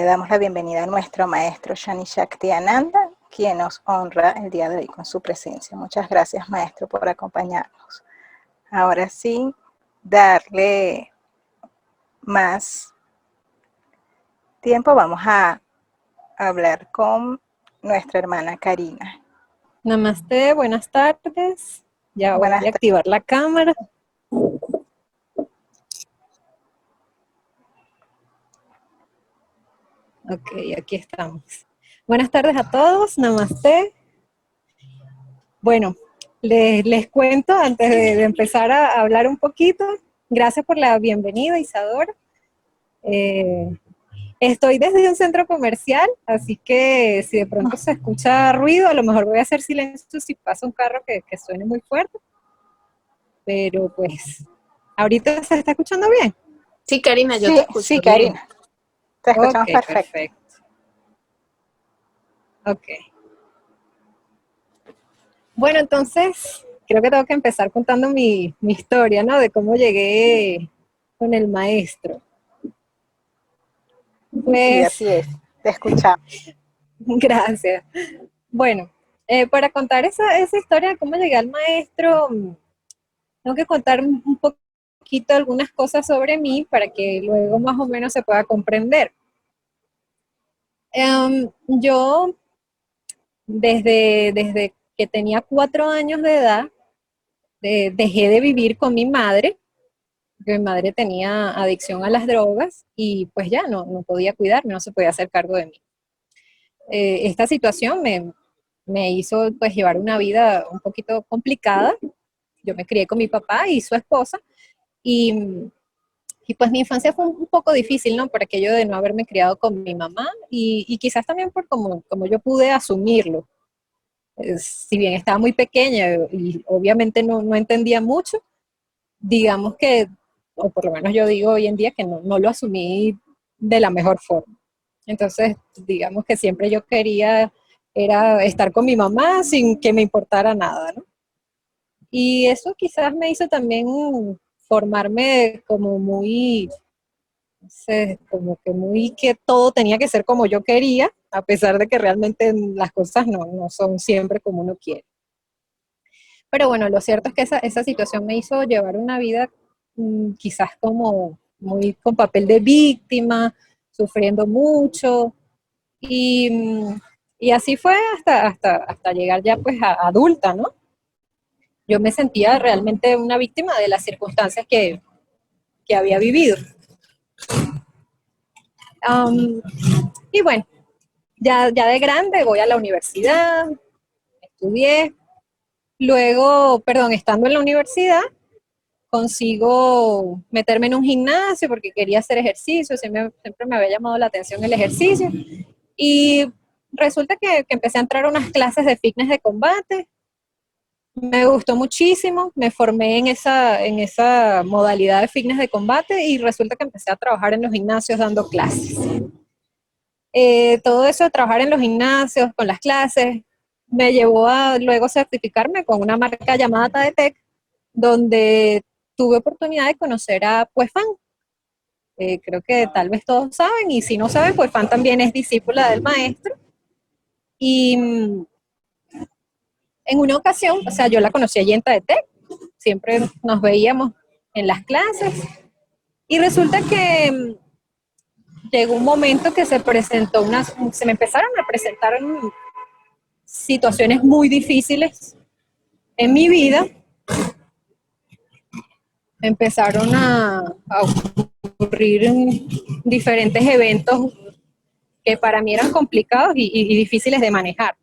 damos la bienvenida a nuestro maestro Shani Shakti Ananda, quien nos honra el día de hoy con su presencia. Muchas gracias, maestro, por acompañarnos. Ahora sí, darle más tiempo, vamos a hablar con nuestra hermana Karina. Namaste, buenas tardes. Ya voy Buenas a activar la cámara. Ok, aquí estamos. Buenas tardes a todos, namaste. Bueno, les cuento antes de empezar a hablar un poquito. Gracias por la bienvenida, Isadora. Estoy desde un centro comercial, así que si de pronto se escucha ruido, a lo mejor voy a hacer silencio si pasa un carro que suene muy fuerte. Pero pues, ¿ahorita se está escuchando bien? Sí, Karina, yo te escucho. Sí, Karina. Te escuchamos perfecto. Ok. Bueno, entonces, creo que tengo que empezar contando mi historia, ¿no? De cómo llegué con el maestro. Pues, sí, así es. Te escuchamos. Gracias. Bueno, para contar esa historia de cómo llegué al maestro, tengo que contar un poquito algunas cosas sobre mí para que luego más o menos se pueda comprender. Yo, desde que tenía 4 años de edad, dejé de vivir con mi madre, porque mi madre tenía adicción a las drogas y pues ya no podía cuidarme, no se podía hacer cargo de mí. Esta situación me hizo pues llevar una vida un poquito complicada. Yo me crié con mi papá y su esposa y, y pues mi infancia fue un poco difícil, ¿no? Por aquello de no haberme criado con mi mamá y quizás también por como yo pude asumirlo. Si bien estaba muy pequeña y obviamente no entendía mucho, digamos que, o por lo menos yo digo hoy en día que no lo asumí de la mejor forma. Entonces, digamos que siempre yo quería era estar con mi mamá sin que me importara nada, ¿no? Y eso quizás me hizo también formarme como muy, no sé, como que muy que todo tenía que ser como yo quería, a pesar de que realmente las cosas no son siempre como uno quiere. Pero bueno, lo cierto es que esa situación me hizo llevar una vida quizás como muy con papel de víctima, sufriendo mucho, y, y así fue hasta llegar ya pues a adulta, ¿no? Yo me sentía realmente una víctima de las circunstancias que había vivido. Y bueno, ya de grande voy a la universidad, estudié, luego, perdón, estando en la universidad, consigo meterme en un gimnasio porque quería hacer ejercicio, siempre me había llamado la atención el ejercicio, y resulta que empecé a entrar a unas clases de fitness de combate. Me gustó muchísimo, me formé en esa modalidad de fitness de combate y resulta que empecé a trabajar en los gimnasios dando clases. Todo eso de trabajar en los gimnasios, con las clases, me llevó a luego certificarme con una marca llamada Tadetec, donde tuve oportunidad de conocer a Puefan. Creo que tal vez todos saben, y si no saben, Puefan también es discípula del maestro. Y en una ocasión, o sea, yo la conocí allí en Tadetec, siempre nos veíamos en las clases, y resulta que llegó un momento que se me empezaron a presentar situaciones muy difíciles en mi vida. Empezaron a ocurrir diferentes eventos que para mí eran complicados y difíciles de manejar.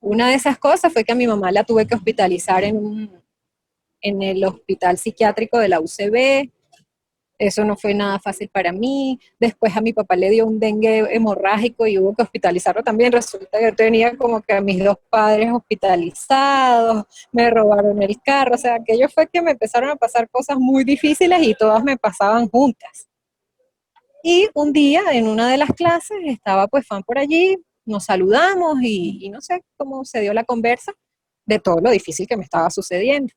Una de esas cosas fue que a mi mamá la tuve que hospitalizar en el hospital psiquiátrico de la UCB. Eso no fue nada fácil para mí. Después a mi papá le dio un dengue hemorrágico y hubo que hospitalizarlo también. Resulta que yo tenía como que a mis 2 padres hospitalizados, me robaron el carro. O sea, aquello fue que me empezaron a pasar cosas muy difíciles y todas me pasaban juntas. Y un día en una de las clases estaba pues Fan por allí, nos saludamos y no sé cómo se dio la conversa de todo lo difícil que me estaba sucediendo.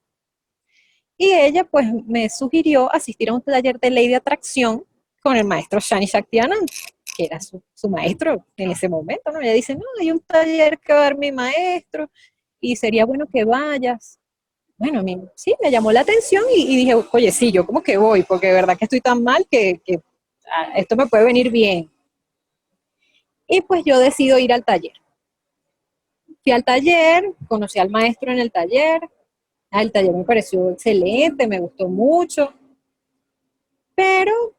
Y ella pues me sugirió asistir a un taller de ley de atracción con el maestro Shani Shaktianand, que era su maestro en ese momento, ¿no? Ella dice, no, hay un taller que va a dar mi maestro y sería bueno que vayas. Bueno, a mí sí, me llamó la atención y dije, oye, sí, yo como que voy, porque de verdad que estoy tan mal que esto me puede venir bien. Y pues yo decido ir al taller. Fui al taller, conocí al maestro en el taller. El taller me pareció excelente, me gustó mucho. Pero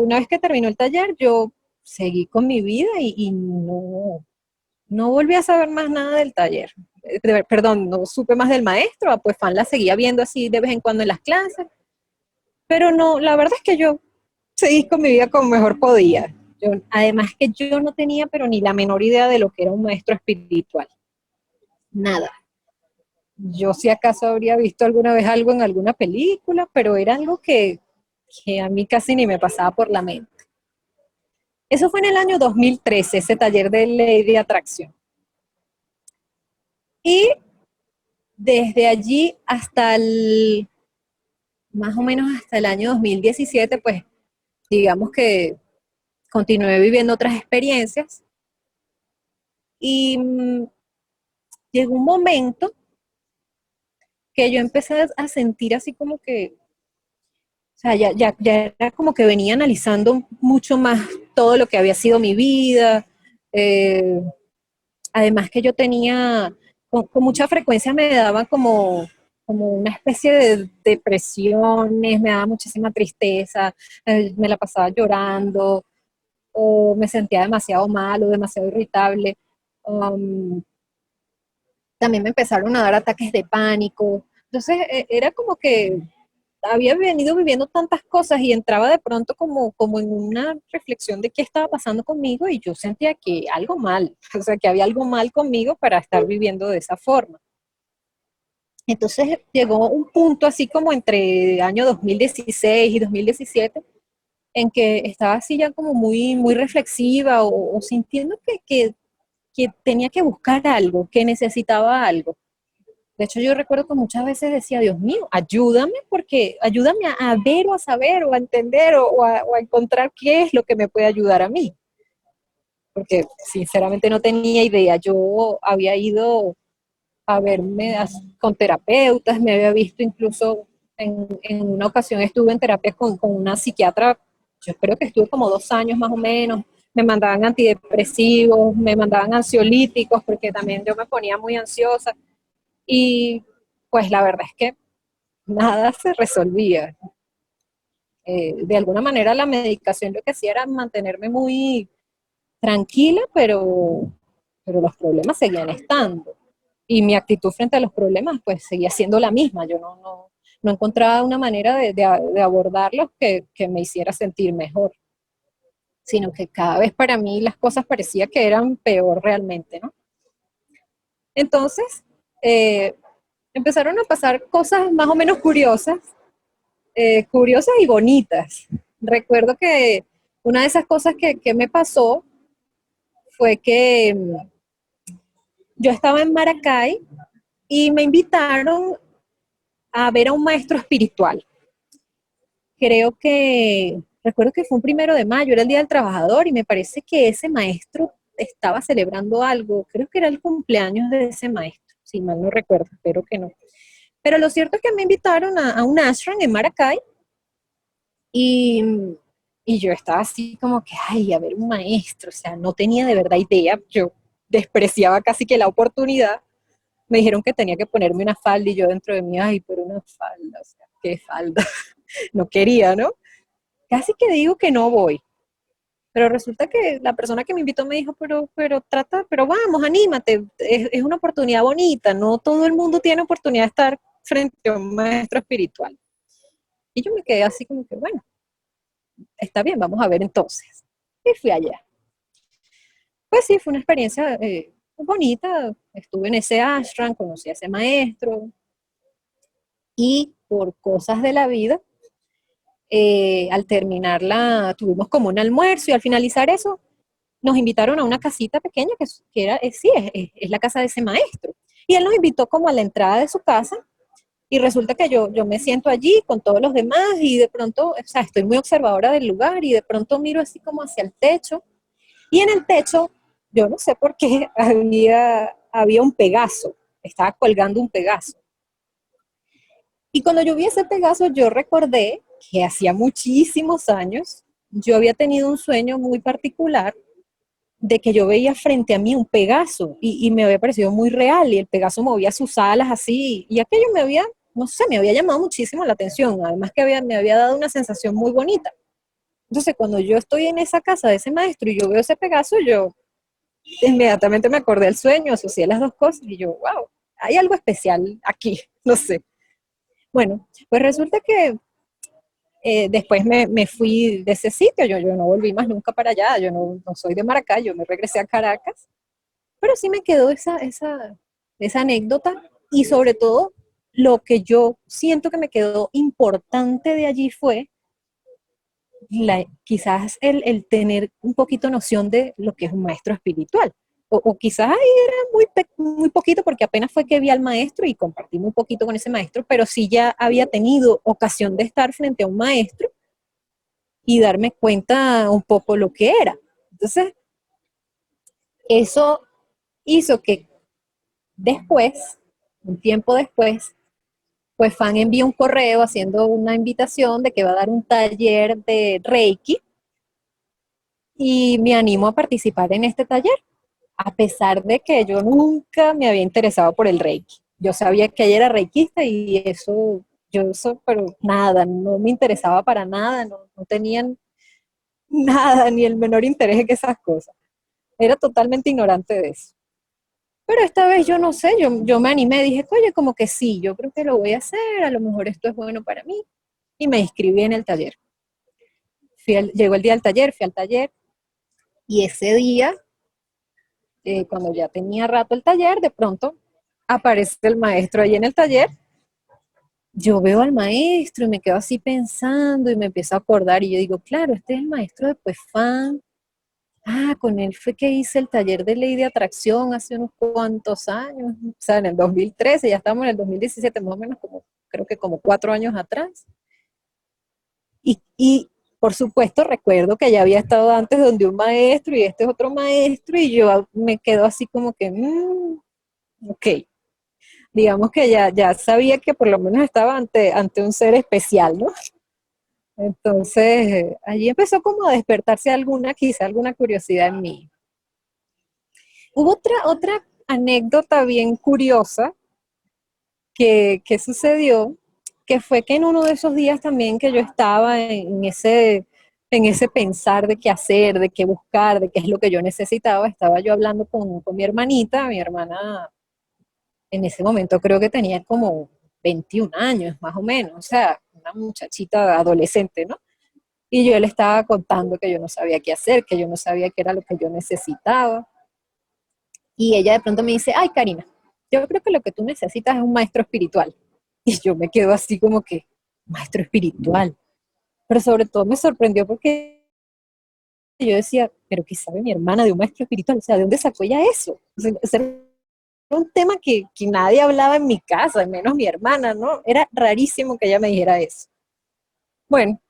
una vez que terminó el taller, yo seguí con mi vida y no volví a saber más nada del taller. Perdón, no supe más del maestro, pues Fan la seguía viendo así de vez en cuando en las clases. Pero no, la verdad es que yo seguí con mi vida como mejor podía. Además que yo no tenía pero ni la menor idea de lo que era un maestro espiritual. Nada. Yo si acaso habría visto alguna vez algo en alguna película, pero era algo que a mí casi ni me pasaba por la mente. Eso fue en el año 2013, ese taller de ley de atracción. Y desde allí hasta más o menos hasta el año 2017, pues digamos que continué viviendo otras experiencias y llegó un momento que yo empecé a sentir así como que, o sea, ya era como que venía analizando mucho más todo lo que había sido mi vida. eh, Además que yo tenía, con mucha frecuencia me daban como una especie de depresiones, me daba muchísima tristeza, me la pasaba llorando, o me sentía demasiado mal o demasiado irritable. Um, También me empezaron a dar ataques de pánico. Entonces era como que había venido viviendo tantas cosas y entraba de pronto como en una reflexión de qué estaba pasando conmigo y yo sentía que algo mal, o sea, que había algo mal conmigo para estar viviendo de esa forma. Entonces llegó un punto así como entre año 2016 y 2017 en que estaba así ya como muy reflexiva o sintiendo que tenía que buscar algo, que necesitaba algo. De hecho, yo recuerdo que muchas veces decía, Dios mío, ayúdame, porque ayúdame a ver o a saber o a entender o a encontrar qué es lo que me puede ayudar a mí. Porque sinceramente no tenía idea. Yo había ido a verme con terapeutas, me había visto incluso en una ocasión estuve en terapia con una psiquiatra, yo creo que estuve como 2 años más o menos. Me mandaban antidepresivos, me mandaban ansiolíticos, porque también yo me ponía muy ansiosa. Y pues la verdad es que nada se resolvía. De alguna manera la medicación lo que hacía era mantenerme muy tranquila, pero los problemas seguían estando. Y mi actitud frente a los problemas pues seguía siendo la misma. Yo no encontraba una manera de abordarlos que me hiciera sentir mejor, sino que cada vez para mí las cosas parecía que eran peor realmente, ¿no? Entonces, eh, empezaron a pasar cosas más o menos curiosas y bonitas. Recuerdo que una de esas cosas que me pasó fue que yo estaba en Maracay y me invitaron a ver a un maestro espiritual. Recuerdo que fue un 1 de mayo, era el Día del Trabajador, y me parece que ese maestro estaba celebrando algo, creo que era el cumpleaños de ese maestro, si mal no recuerdo, espero que no. Pero lo cierto es que me invitaron a un ashram en Maracay. Y, y yo estaba así como que, ay, a ver, un maestro, o sea, no tenía de verdad idea, yo despreciaba casi que la oportunidad. Me dijeron que tenía que ponerme una falda y yo dentro de mí, ay, pero una falda, o sea, ¿qué falda? No quería, ¿no? Casi que digo que no voy. Pero resulta que la persona que me invitó me dijo, pero vamos, anímate, es una oportunidad bonita, no todo el mundo tiene oportunidad de estar frente a un maestro espiritual. Y yo me quedé así como que, bueno, está bien, vamos a ver entonces. Y fui allá. Pues sí, fue una experiencia bonita. Estuve en ese ashram, conocí a ese maestro y por cosas de la vida, al terminarla tuvimos como un almuerzo y al finalizar eso nos invitaron a una casita pequeña que era, sí, es la casa de ese maestro. Y él nos invitó como a la entrada de su casa Y resulta que yo me siento allí con todos los demás y de pronto, o sea, estoy muy observadora del lugar y de pronto miro así como hacia el techo. Y en el techo, yo no sé por qué, había un Pegaso, estaba colgando un Pegaso. Y cuando yo vi ese Pegaso, yo recordé que hacía muchísimos años yo había tenido un sueño muy particular de que yo veía frente a mí un Pegaso y me había parecido muy real y el Pegaso movía sus alas así y aquello me había, no sé, me había llamado muchísimo la atención, además que me había dado una sensación muy bonita. Entonces cuando yo estoy en esa casa de ese maestro y yo veo ese Pegaso, yo inmediatamente me acordé del sueño, asocié las dos cosas y yo, wow, hay algo especial aquí, no sé. Bueno, pues resulta que después me fui de ese sitio, yo no volví más nunca para allá, yo no soy de Maracay, yo me regresé a Caracas, pero sí me quedó esa anécdota y sobre todo lo que yo siento que me quedó importante de allí fue quizás el tener un poquito noción de lo que es un maestro espiritual. O quizás ahí era muy poquito porque apenas fue que vi al maestro y compartí muy poquito con ese maestro, pero sí ya había tenido ocasión de estar frente a un maestro y darme cuenta un poco lo que era. Entonces, eso hizo que después, un tiempo después, pues Fan envió un correo haciendo una invitación de que va a dar un taller de Reiki y me animo a participar en este taller, a pesar de que yo nunca me había interesado por el Reiki. Yo sabía que ella era reikista y eso, pero nada, no me interesaba para nada, no tenían nada, ni el menor interés en esas cosas. Era totalmente ignorante de eso. Pero esta vez yo no sé, yo me animé, dije, oye, como que sí, yo creo que lo voy a hacer, a lo mejor esto es bueno para mí. Y me inscribí en el taller. Llegó el día del taller, fui al taller, y ese día, cuando ya tenía rato el taller, de pronto aparece el maestro ahí en el taller. Yo veo al maestro y me quedo así pensando y me empiezo a acordar y yo digo, claro, este es el maestro de Puefán. Ah, con él fue que hice el taller de ley de atracción hace unos cuantos años, o sea, en el 2013, ya estamos en el 2017, más o menos creo que como 4 años atrás. Y por supuesto recuerdo que ya había estado antes donde un maestro y este es otro maestro y yo me quedo así como que, ok, digamos que ya sabía que por lo menos estaba ante un ser especial, ¿no? Entonces, allí empezó como a despertarse quizá alguna curiosidad en mí. Hubo otra anécdota bien curiosa que sucedió, que fue que en uno de esos días también que yo estaba en ese pensar de qué hacer, de qué buscar, de qué es lo que yo necesitaba, estaba yo hablando con mi hermanita, mi hermana en ese momento creo que tenía como 21 años más o menos, o sea, una muchachita adolescente, ¿no? Y yo le estaba contando que yo no sabía qué hacer, que yo no sabía qué era lo que yo necesitaba. Y ella de pronto me dice, ay, Karina, yo creo que lo que tú necesitas es un maestro espiritual. Y yo me quedo así como que, maestro espiritual. Pero sobre todo me sorprendió porque yo decía, pero ¿qué sabe mi hermana de un maestro espiritual? O sea, ¿de dónde sacó ella eso? O sea, ese era un tema que nadie hablaba en mi casa, menos mi hermana, ¿no? Era rarísimo que ella me dijera eso. Bueno,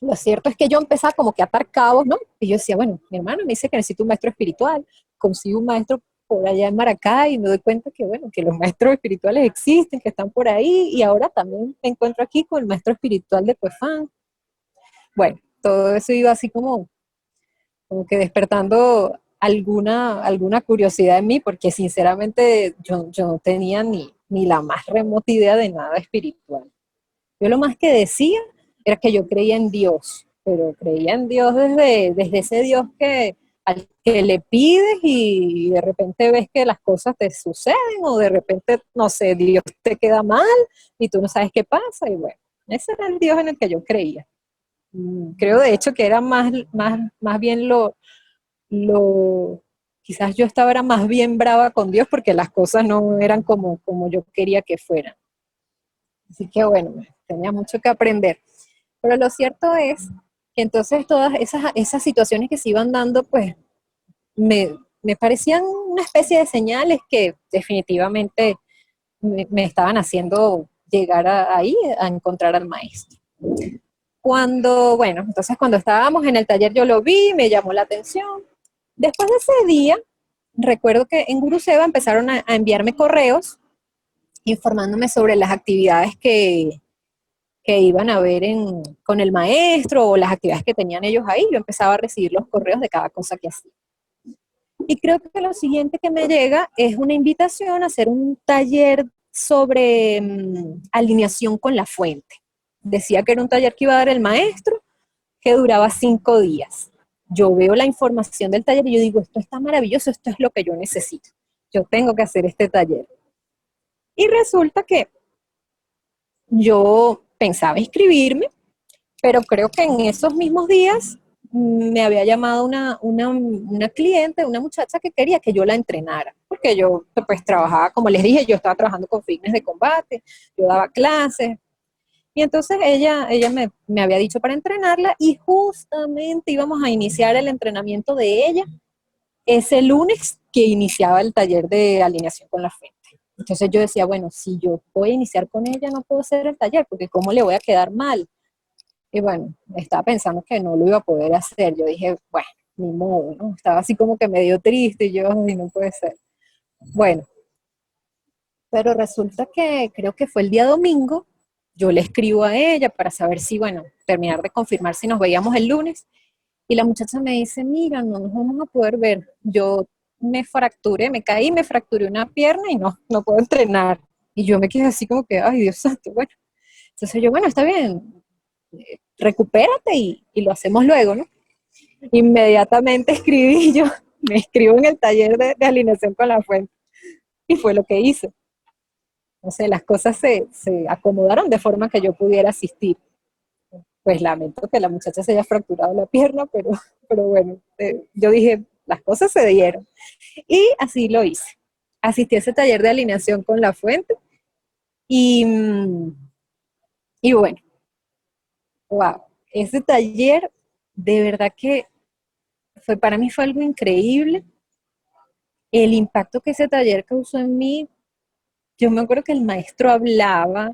lo cierto es que yo empezaba como que a atar cabos, ¿no? Y yo decía, bueno, mi hermano me dice que necesito un maestro espiritual, consigo un maestro por allá en Maracay y me doy cuenta que, bueno, que los maestros espirituales existen, que están por ahí y ahora también me encuentro aquí con el maestro espiritual de Puefán. Bueno, todo eso iba así como que despertando alguna curiosidad en mí, porque sinceramente yo no tenía ni la más remota idea de nada espiritual. Yo lo más que decía era que yo creía en Dios, pero creía en Dios desde ese Dios al que le pides y de repente ves que las cosas te suceden o de repente, no sé, Dios te queda mal y tú no sabes qué pasa y bueno, ese era el Dios en el que yo creía. Creo de hecho que era más bien quizás yo era más bien brava con Dios porque las cosas no eran como yo quería que fueran. Así que bueno, tenía mucho que aprender. Pero lo cierto es que entonces todas esas situaciones que se iban dando, pues me parecían una especie de señales que definitivamente me estaban haciendo llegar ahí a encontrar al maestro. Entonces cuando estábamos en el taller yo lo vi, me llamó la atención. Después de ese día, recuerdo que en Guruseva empezaron a enviarme correos informándome sobre las actividades que iban a ver con el maestro o las actividades que tenían ellos ahí. Yo empezaba a recibir los correos de cada cosa que hacía. Y creo que lo siguiente que me llega es una invitación a hacer un taller sobre alineación con la fuente. Decía que era un taller que iba a dar el maestro, que duraba 5 días. Yo veo la información del taller y yo digo, esto está maravilloso, esto es lo que yo necesito. Yo tengo que hacer este taller. Y resulta que yo pensaba inscribirme, pero creo que en esos mismos días me había llamado una cliente, una muchacha que quería que yo la entrenara, porque yo pues trabajaba, como les dije, yo estaba trabajando con fitness de combate, yo daba clases, y entonces ella me había dicho para entrenarla y justamente íbamos a iniciar el entrenamiento de ella ese lunes que iniciaba el taller de alineación con la fuente. Entonces yo decía, bueno, si yo voy a iniciar con ella, no puedo hacer el taller, porque ¿cómo le voy a quedar mal? Y bueno, estaba pensando que no lo iba a poder hacer. Yo dije, bueno, ni modo, ¿no? Estaba así como que medio triste y yo, ay, no puede ser. Bueno, pero resulta que creo que fue el día domingo, yo le escribo a ella para saber si, bueno, terminar de confirmar si nos veíamos el lunes. Y la muchacha me dice, mira, no nos vamos a poder ver. Yo me fracturé, me caí, me fracturé una pierna y no puedo entrenar. Y yo me quedé así como que, ay, Dios santo, bueno. Entonces yo, bueno, está bien, recupérate y lo hacemos luego, ¿no? Inmediatamente escribí yo, me escribo en el taller de alineación con la fuente y fue lo que hice. O sea, las cosas se acomodaron de forma que yo pudiera asistir. Pues lamento que la muchacha se haya fracturado la pierna, pero bueno, yo dije, las cosas se dieron. Y así lo hice. Asistí a ese taller de alineación con la fuente y, y bueno, wow, ese taller de verdad que para mí fue algo increíble. El impacto que ese taller causó en mí, yo me acuerdo que el maestro hablaba,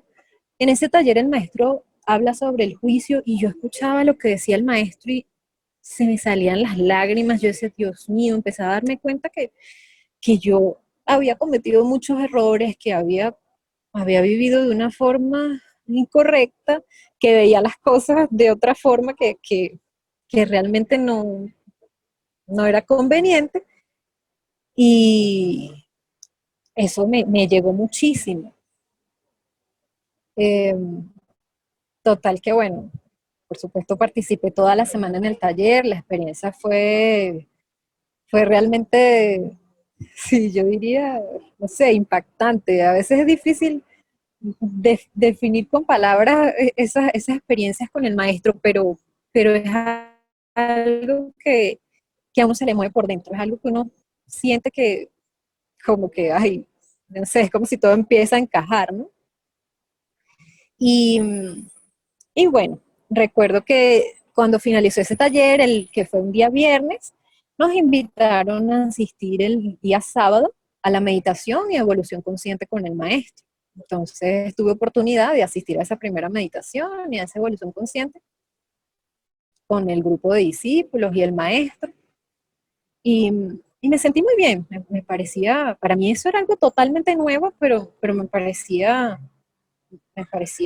en ese taller el maestro habla sobre el juicio y yo escuchaba lo que decía el maestro y se me salían las lágrimas, yo decía, Dios mío, empecé a darme cuenta que yo había cometido muchos errores, que había vivido de una forma incorrecta, que veía las cosas de otra forma que realmente no era conveniente y eso me llegó muchísimo. Eh, Total que bueno, por supuesto participé toda la semana en el taller, la experiencia fue realmente, sí, yo diría, no sé, impactante. A veces es difícil definir con palabras esas experiencias con el maestro, pero es algo que a uno se le mueve por dentro, es algo que uno siente que como que, ay, no sé, es como si todo empieza a encajar, ¿no? Y, y bueno, recuerdo que cuando finalizó ese taller, el que fue un día viernes, nos invitaron a asistir el día sábado a la meditación y evolución consciente con el maestro. Entonces tuve oportunidad de asistir a esa primera meditación y a esa evolución consciente con el grupo de discípulos y el maestro. Y, y me sentí muy bien, me parecía, para mí eso era algo totalmente nuevo, pero me parecía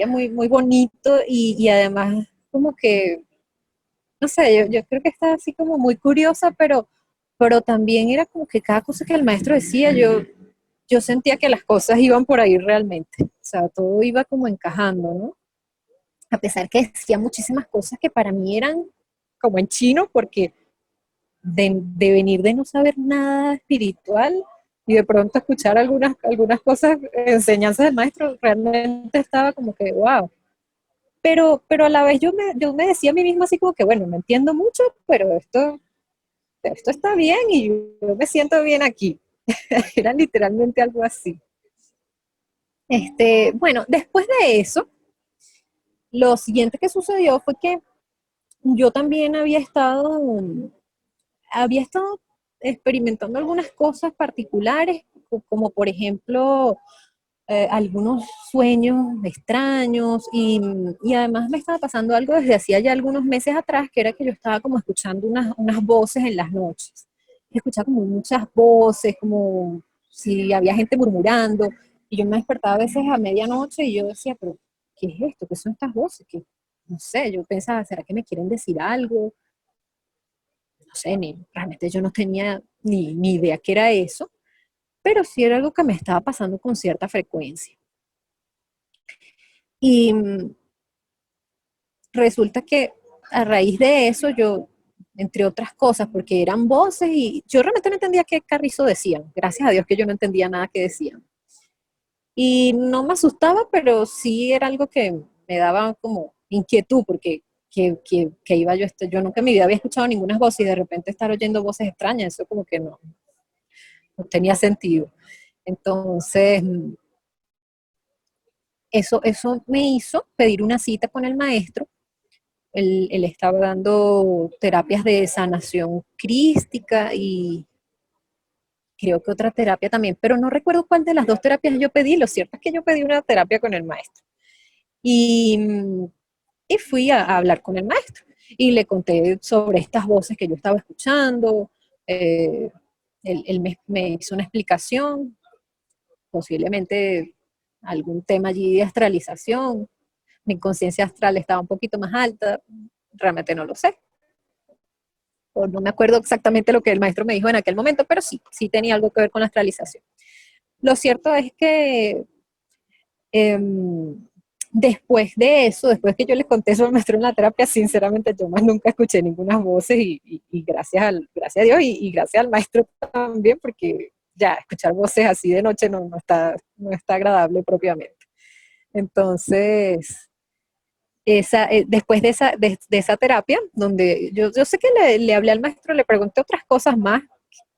muy, muy bonito y además como que, no sé, yo creo que estaba así como muy curiosa, pero también era como que cada cosa que el maestro decía, yo sentía que las cosas iban por ahí realmente, o sea, todo iba como encajando, ¿no? A pesar que decía muchísimas cosas que para mí eran como en chino, porque de venir de no saber nada espiritual y de pronto escuchar algunas cosas, enseñanzas del maestro, realmente estaba como que, wow. Pero a la vez yo me decía a mí misma así como que, bueno, no entiendo mucho, pero esto está bien y yo me siento bien aquí. Era literalmente algo así. Bueno, después de eso, lo siguiente que sucedió fue que yo también había estado experimentando algunas cosas particulares, como por ejemplo algunos sueños extraños y además me estaba pasando algo desde hacía ya algunos meses atrás, que era que yo estaba como escuchando unas voces en las noches. Escuchaba como muchas voces, como si había gente murmurando, y yo me despertaba a veces a medianoche y yo decía, pero ¿qué es esto? ¿Qué son estas voces? ¿Qué? No sé, yo pensaba, ¿será que me quieren decir algo? No sé, realmente yo no tenía ni idea qué era eso, pero sí era algo que me estaba pasando con cierta frecuencia. Y resulta que a raíz de eso yo, entre otras cosas, porque eran voces y yo realmente no entendía qué carrizo decían. Gracias a Dios que yo no entendía nada que decían. Y no me asustaba, pero sí era algo que me daba como inquietud, porque que iba yo nunca en mi vida había escuchado ninguna voz y de repente estar oyendo voces extrañas, eso como que no tenía sentido. Entonces, eso me hizo pedir una cita con el maestro. Él estaba dando terapias de sanación crística y creo que otra terapia también, pero no recuerdo cuál de las dos terapias yo pedí. Lo cierto es que yo pedí una terapia con el maestro. Y, y fui a hablar con el maestro y le conté sobre estas voces que yo estaba escuchando. eh, él me hizo una explicación, posiblemente algún tema allí de astralización. Mi conciencia astral estaba un poquito más alta, realmente no lo sé. O no me acuerdo exactamente lo que el maestro me dijo en aquel momento, pero sí tenía algo que ver con la astralización. Lo cierto es que eh, después de eso, después que yo les conté eso al maestro en la terapia, sinceramente yo más nunca escuché ninguna voces y gracias a Dios y gracias al maestro también, porque ya escuchar voces así de noche no está agradable propiamente. Entonces, después de esa terapia, donde yo sé que le hablé al maestro, le pregunté otras cosas más,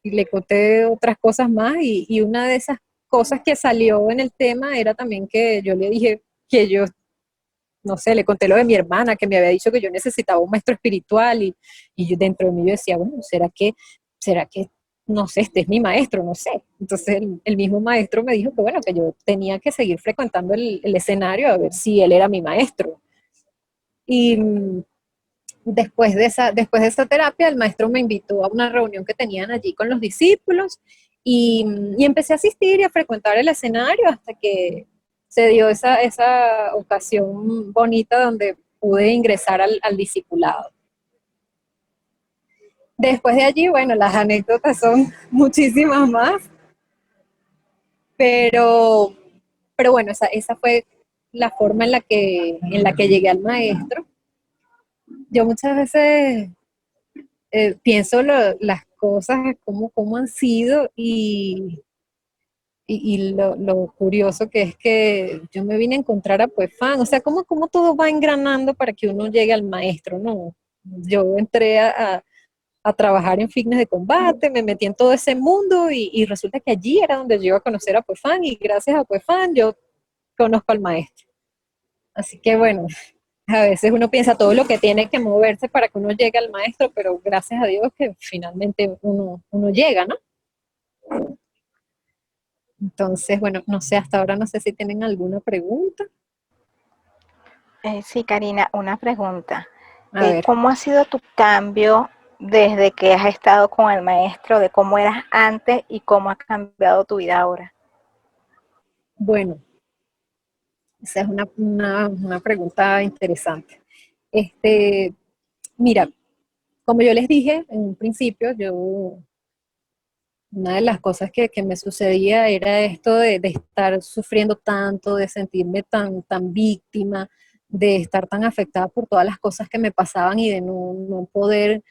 y le conté otras cosas más, y una de esas cosas que salió en el tema era también que yo le dije que yo, no sé, le conté lo de mi hermana, que me había dicho que yo necesitaba un maestro espiritual, y yo dentro de mí yo decía, bueno, será que, no sé, este es mi maestro, no sé. Entonces el mismo maestro me dijo que bueno, que yo tenía que seguir frecuentando el escenario a ver si él era mi maestro. Y después de esa terapia, el maestro me invitó a una reunión que tenían allí con los discípulos y empecé a asistir y a frecuentar el escenario hasta que se dio esa ocasión bonita donde pude ingresar al discipulado. Después de allí, bueno, las anécdotas son muchísimas más, pero, pero bueno, esa fue la forma en la que llegué al maestro. Yo muchas veces pienso las cosas como han sido y lo curioso que es que yo me vine a encontrar a Puefan, o sea, cómo todo va engranando para que uno llegue al maestro, ¿no? Yo entré a trabajar en fitness de combate, me metí en todo ese mundo y resulta que allí era donde yo iba a conocer a Puefan y gracias a Puefan yo conozco al maestro. Así que bueno, a veces uno piensa todo lo que tiene que moverse para que uno llegue al maestro, pero gracias a Dios que finalmente uno llega, ¿no? Entonces, bueno, no sé, hasta ahora no sé si tienen alguna pregunta. Sí, Karina, una pregunta. A ver, ¿Cómo ha sido tu cambio desde que has estado con el maestro, de cómo eras antes y cómo ha cambiado tu vida ahora? bueno, esa es una pregunta interesante. Este, mira, como yo les dije en un principio, una de las cosas que me sucedía era esto de estar sufriendo tanto, de sentirme tan víctima, de estar tan afectada por todas las cosas que me pasaban y de no poder,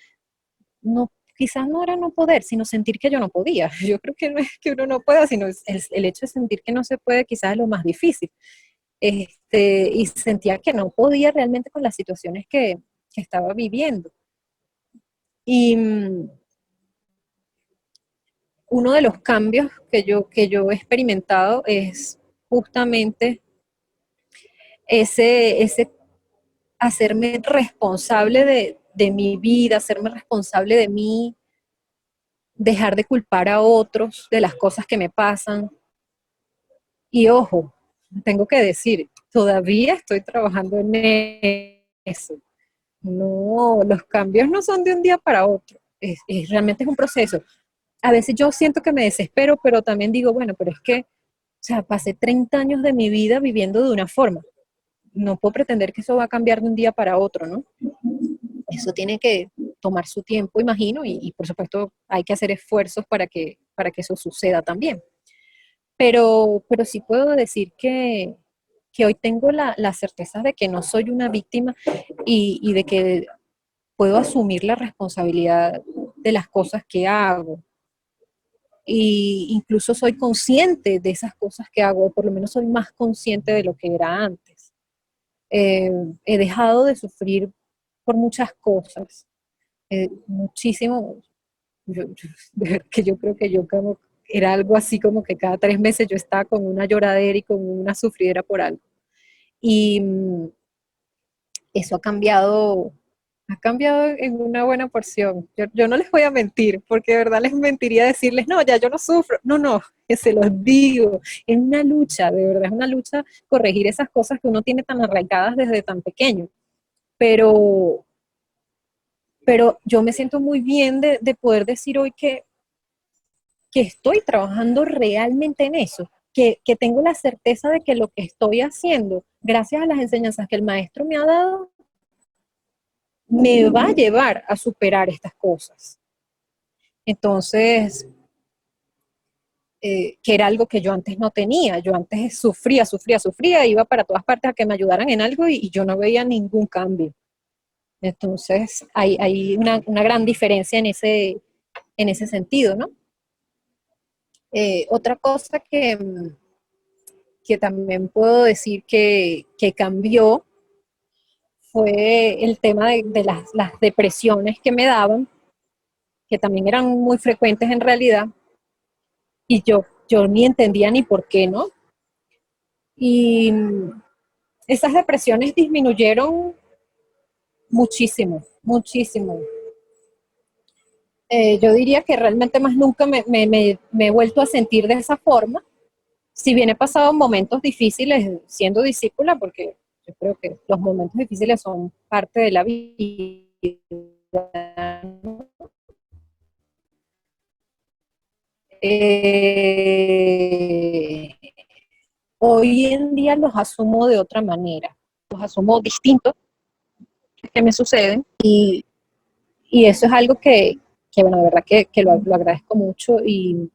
no, quizás no era no poder, sino sentir que yo no podía. Yo creo que no es que uno no pueda, sino el hecho de sentir que no se puede quizás es lo más difícil. Y sentía que no podía realmente con las situaciones que estaba viviendo. Y uno de los cambios que yo he experimentado es justamente ese hacerme responsable de mi vida, hacerme responsable de mí, dejar de culpar a otros de las cosas que me pasan. Y ojo, tengo que decir, todavía estoy trabajando en eso. No, los cambios no son de un día para otro. Realmente es un proceso. A veces yo siento que me desespero, pero también digo, bueno, pero es que, o sea, pasé 30 años de mi vida viviendo de una forma. No puedo pretender que eso va a cambiar de un día para otro, ¿no? Eso tiene que tomar su tiempo, imagino, y por supuesto hay que hacer esfuerzos para que eso suceda también. Pero sí puedo decir que hoy tengo la certeza de que no soy una víctima y de que puedo asumir la responsabilidad de las cosas que hago. Y incluso soy consciente de esas cosas que hago, o por lo menos soy más consciente de lo que era antes. He dejado de sufrir por muchas cosas, muchísimo, de verdad que yo creo que yo como, era algo así como que cada 3 meses yo estaba con una lloradera y con una sufridera por algo. Y eso ha cambiado en una buena porción. Yo no les voy a mentir, porque de verdad les mentiría decirles, no, ya yo no sufro. No, no, que se los digo. Es una lucha, de verdad, es una lucha corregir esas cosas que uno tiene tan arraigadas desde tan pequeño. Pero, pero yo me siento muy bien de poder decir hoy que estoy trabajando realmente en eso, que tengo la certeza de que lo que estoy haciendo, gracias a las enseñanzas que el maestro me ha dado, me va a llevar a superar estas cosas. Entonces, que era algo que yo antes no tenía. Yo antes sufría, iba para todas partes a que me ayudaran en algo y yo no veía ningún cambio. Entonces, hay una gran diferencia en ese sentido, ¿no? Otra cosa que también puedo decir que cambió fue el tema de las depresiones que me daban, que también eran muy frecuentes en realidad, y yo ni entendía ni por qué, ¿no? Y esas depresiones disminuyeron muchísimo, muchísimo. Yo diría que realmente más nunca me he vuelto a sentir de esa forma, si bien he pasado momentos difíciles siendo discípula, porque yo creo que los momentos difíciles son parte de la vida, ¿no? eh, Hoy en día los asumo de otra manera, los asumo distintos que me suceden y eso es algo que bueno, de verdad que lo agradezco mucho y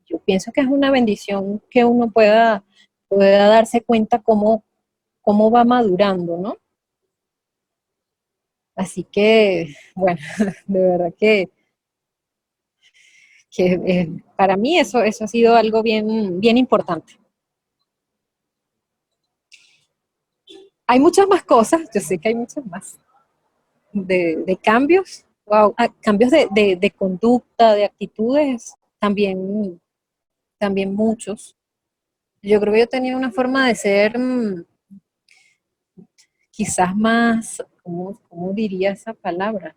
yo pienso que es una bendición que uno pueda darse cuenta cómo va madurando, ¿no? Así que, bueno, de verdad para mí eso ha sido algo bien, bien importante. Hay muchas más cosas, yo sé que hay muchas más, de cambios, wow, cambios de conducta, de actitudes, también muchos. Yo creo que yo tenía una forma de ser quizás más, ¿cómo diría esa palabra?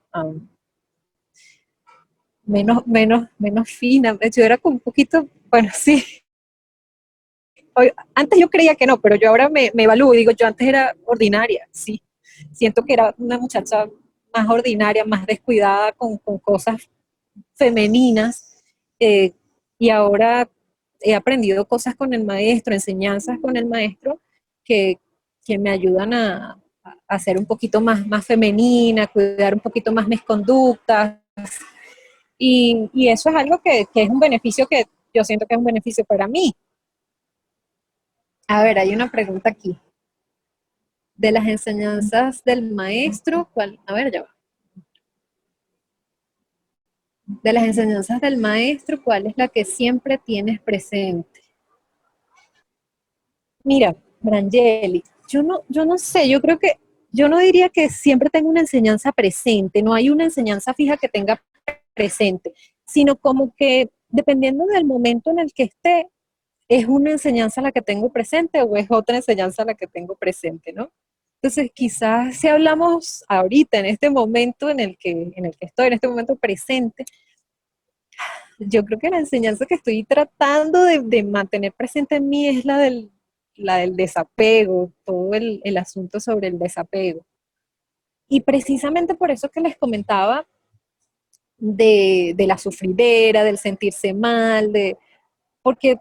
Menos fina. Yo era como un poquito, bueno, sí. Antes yo creía que no, pero yo ahora me evalúo y digo, yo antes era ordinaria, sí. Siento que era una muchacha más ordinaria, más descuidada con cosas femeninas. eh, y ahora he aprendido cosas con el maestro, enseñanzas con el maestro que, que me ayudan a ser un poquito más femenina, a cuidar un poquito más mis conductas. Y eso es algo que es un beneficio que yo siento que es un beneficio para mí. A ver, hay una pregunta aquí. De las enseñanzas del maestro, ¿cuál? A ver, ya va. De las enseñanzas del maestro, ¿cuál es la que siempre tienes presente? Mira, Brangeli, yo no sé, yo creo que yo no diría que siempre tengo una enseñanza presente, no hay una enseñanza fija que tenga presente, sino como que dependiendo del momento en el que esté, es una enseñanza la que tengo presente o es otra enseñanza la que tengo presente, ¿no? Entonces, quizás si hablamos ahorita, en este momento en el que estoy, en este momento presente, yo creo que la enseñanza que estoy tratando de mantener presente en mí es la del desapego, todo el asunto sobre el desapego. Y precisamente por eso que les comentaba de la sufridera, del sentirse mal, porque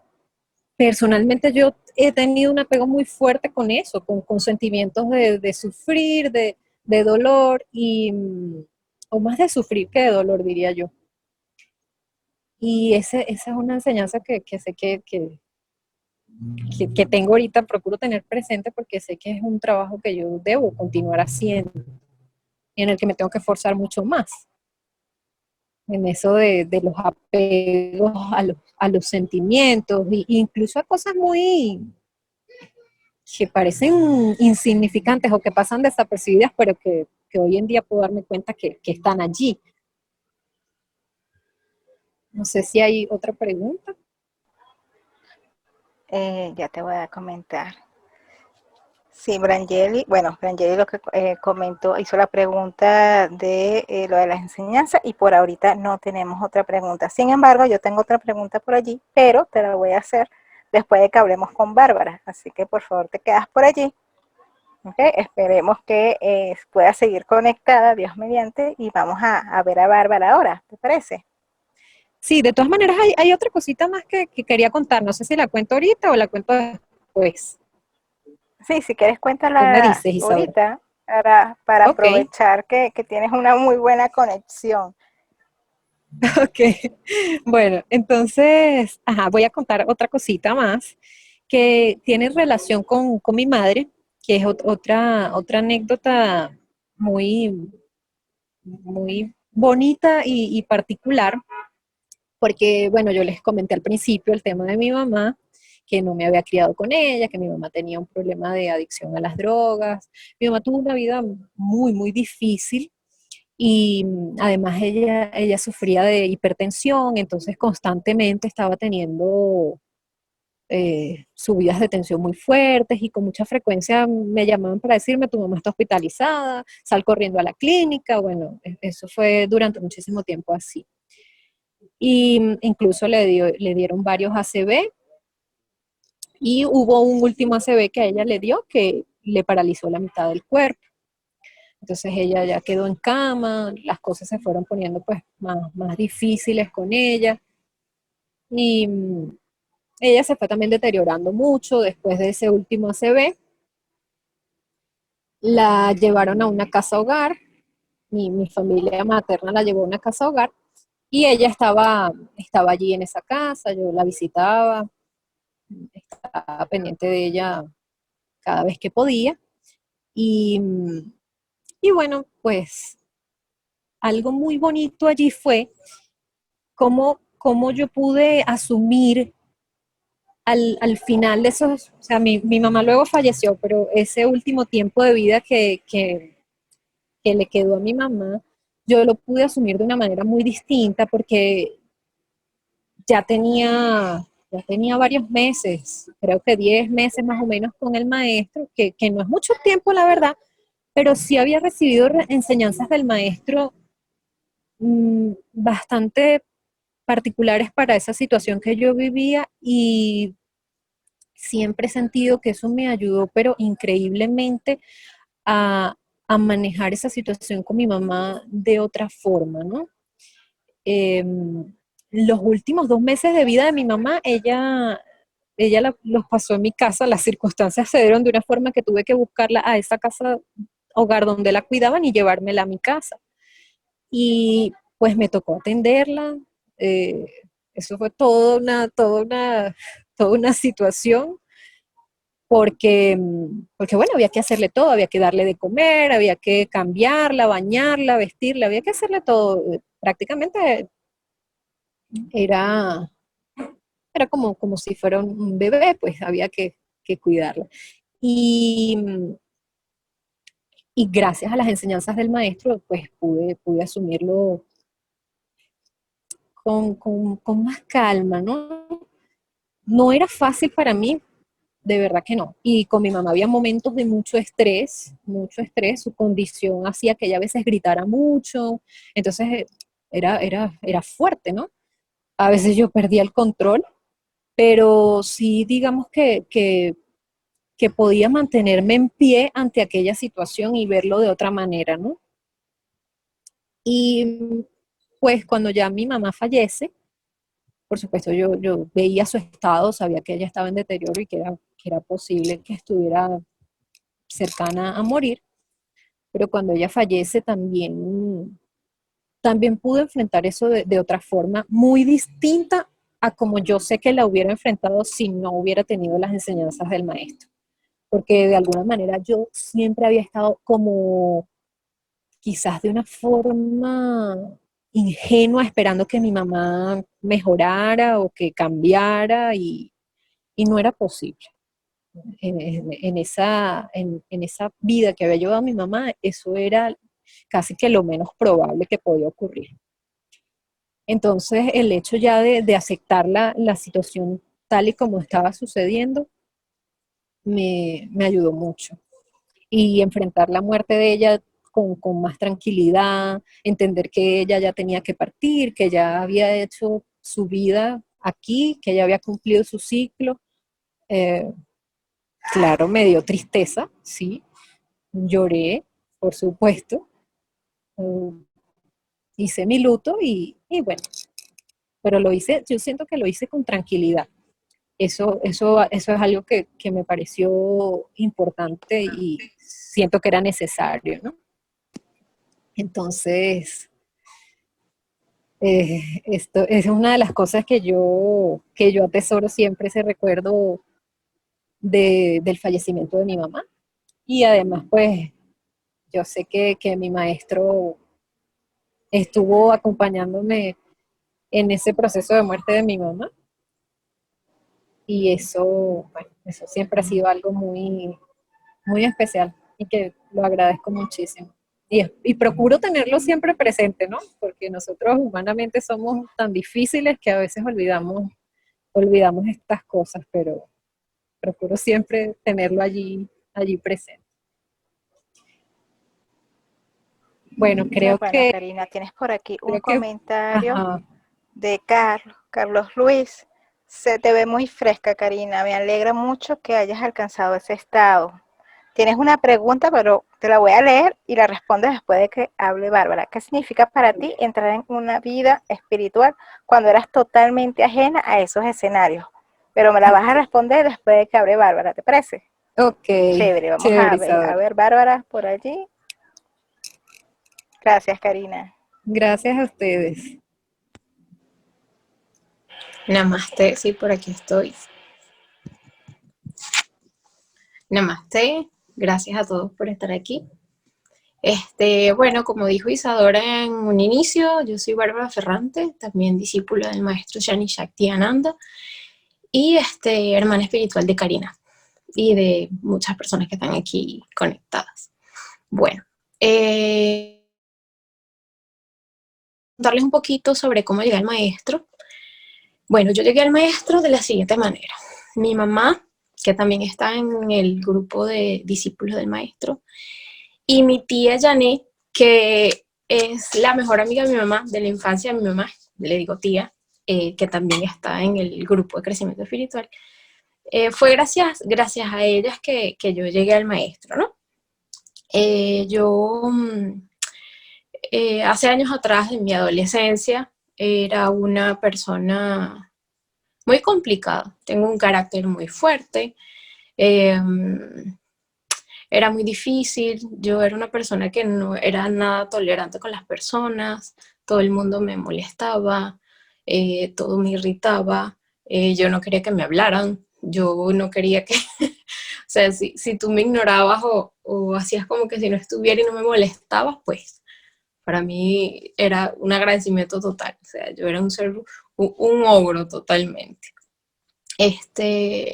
personalmente yo he tenido un apego muy fuerte con eso, con sentimientos de sufrir, de dolor, o más de sufrir que de dolor, diría yo. Y esa es una enseñanza que sé que tengo ahorita, procuro tener presente porque sé que es un trabajo que yo debo continuar haciendo y en el que me tengo que esforzar mucho más. En eso de los apegos a los sentimientos, e incluso a cosas muy que parecen insignificantes o que pasan desapercibidas, pero que hoy en día puedo darme cuenta que están allí. No sé si hay otra pregunta. Ya te voy a comentar. Sí, Brangeli lo que comentó, hizo la pregunta de lo de las enseñanzas y por ahorita no tenemos otra pregunta. Sin embargo, yo tengo otra pregunta por allí, pero te la voy a hacer después de que hablemos con Bárbara. Así que por favor te quedas por allí. ¿Okay? Esperemos que pueda seguir conectada, Dios mediante, y vamos a ver a Bárbara ahora, ¿te parece? Sí, de todas maneras hay otra cosita más que quería contar. No sé si la cuento ahorita o la cuento después. Sí, si quieres Tú me cuéntala dices, Isabel. ahorita para Ok, aprovechar que tienes una muy buena conexión. ok. Bueno, entonces, voy a contar otra cosita más que tiene relación con mi madre, que es otra anécdota muy, muy bonita y particular, porque, bueno, yo les comenté al principio el tema de mi mamá, que no me había criado con ella, que mi mamá tenía un problema de adicción a las drogas. Mi mamá tuvo una vida muy, muy difícil y además ella sufría de hipertensión, entonces constantemente estaba teniendo subidas de tensión muy fuertes y con mucha frecuencia me llamaban para decirme, tu mamá está hospitalizada, sal corriendo a la clínica. Bueno, eso fue durante muchísimo tiempo así. Y incluso le dieron varios ACV y hubo un último ACV que a ella le dio que le paralizó la mitad del cuerpo. Entonces ella ya quedó en cama, las cosas se fueron poniendo pues más difíciles con ella y ella se fue también deteriorando mucho después de ese último ACV. La llevaron a una casa hogar, mi familia materna la llevó a una casa hogar y ella estaba allí en esa casa, yo la visitaba, estaba pendiente de ella cada vez que podía. Y, y bueno, pues algo muy bonito allí fue cómo yo pude asumir al final de esos, o sea, mi mamá luego falleció, pero ese último tiempo de vida que le quedó a mi mamá, yo lo pude asumir de una manera muy distinta porque ya tenía varios meses, creo que 10 meses más o menos con el maestro, que no es mucho tiempo, la verdad, pero sí había recibido enseñanzas del maestro bastante particulares para esa situación que yo vivía y siempre he sentido que eso me ayudó, pero increíblemente a, a manejar esa situación con mi mamá de otra forma, ¿no? Eh, los últimos 2 meses de vida de mi mamá, ella los pasó en mi casa, las circunstancias se dieron de una forma que tuve que buscarla a esa casa hogar donde la cuidaban y llevármela a mi casa. Y pues me tocó atenderla. eh, Eso fue toda una situación porque bueno, había que hacerle todo, había que darle de comer, había que cambiarla, bañarla, vestirla, había que hacerle todo. Prácticamente era, era como si fuera un bebé, pues había que cuidarla. Y, y gracias a las enseñanzas del maestro, pues pude asumirlo con más calma, ¿no? No era fácil para mí, de verdad que no. Y con mi mamá había momentos de mucho estrés, su condición hacía que ella a veces gritara mucho, entonces era fuerte, ¿no? A veces yo perdía el control, pero sí digamos que podía mantenerme en pie ante aquella situación y verlo de otra manera, ¿no? Y pues cuando ya mi mamá fallece, por supuesto yo veía su estado, sabía que ella estaba en deterioro y que era posible que estuviera cercana a morir, pero cuando ella fallece también pude enfrentar eso de otra forma muy distinta a como yo sé que la hubiera enfrentado si no hubiera tenido las enseñanzas del maestro. Porque de alguna manera yo siempre había estado como quizás de una forma ingenua esperando que mi mamá mejorara o que cambiara y no era posible. En esa vida que había llevado mi mamá, eso era casi que lo menos probable que podía ocurrir. Entonces, el hecho ya de aceptar la situación tal y como estaba sucediendo, me ayudó mucho. Y enfrentar la muerte de ella con más tranquilidad, entender que ella ya tenía que partir, que ya había hecho su vida aquí, que ya había cumplido su ciclo. Eh, claro, me dio tristeza, sí, lloré, por supuesto, eh, hice mi luto y bueno, pero lo hice, yo siento que lo hice con tranquilidad. Eso es algo que me pareció importante y siento que era necesario, ¿no? Entonces, esto es una de las cosas que yo atesoro siempre, ese recuerdo del fallecimiento de mi mamá. Y además, pues, yo sé que mi maestro estuvo acompañándome en ese proceso de muerte de mi mamá. Y eso, bueno, eso siempre ha sido algo muy especial y que lo agradezco muchísimo. Y procuro tenerlo siempre presente, ¿no? Porque nosotros humanamente somos tan difíciles que a veces olvidamos estas cosas, pero procuro siempre tenerlo allí presente. Bueno, Qué bueno, Karina, tienes por aquí un comentario ajá, de Carlos Luis. Se te ve muy fresca, Karina. Me alegra mucho que hayas alcanzado ese estado. Tienes una pregunta, pero te la voy a leer y la respondes después de que hable Bárbara. ¿Qué significa para ti entrar en una vida espiritual cuando eras totalmente ajena a esos escenarios? Pero me la vas a responder después de que hable Bárbara, ¿te parece? ok, Chévere, vamos chévere, a Isadora. ver Bárbara por allí. Gracias, Karina. Gracias a ustedes. Namaste, sí, por aquí estoy. Namaste, gracias a todos por estar aquí. Bueno, como dijo Isadora en un inicio, yo soy Bárbara Ferrante, también discípula del maestro Shani Shaktiananda y hermana espiritual de Karina y de muchas personas que están aquí conectadas. Bueno, contarles un poquito sobre cómo llegué al maestro. Bueno, yo llegué al maestro de la siguiente manera. Mi mamá, que también está en el grupo de discípulos del maestro, y mi tía Janet, que es la mejor amiga de mi mamá, de la infancia de mi mamá, le digo tía, que también está en el grupo de crecimiento espiritual. Fue gracias a ellas que yo llegué al maestro, ¿no? Yo hace años atrás, en mi adolescencia, era una persona muy complicada. Tengo un carácter muy fuerte. Eh, Era muy difícil. Yo era una persona que no era nada tolerante con las personas. Todo el mundo me molestaba. Todo me irritaba. Yo no quería que me hablaran. Yo no quería que... O sea, si tú me ignorabas o hacías como que si no estuviera y no me molestabas, pues para mí era un agradecimiento total. O sea, yo era un ser, un ogro totalmente.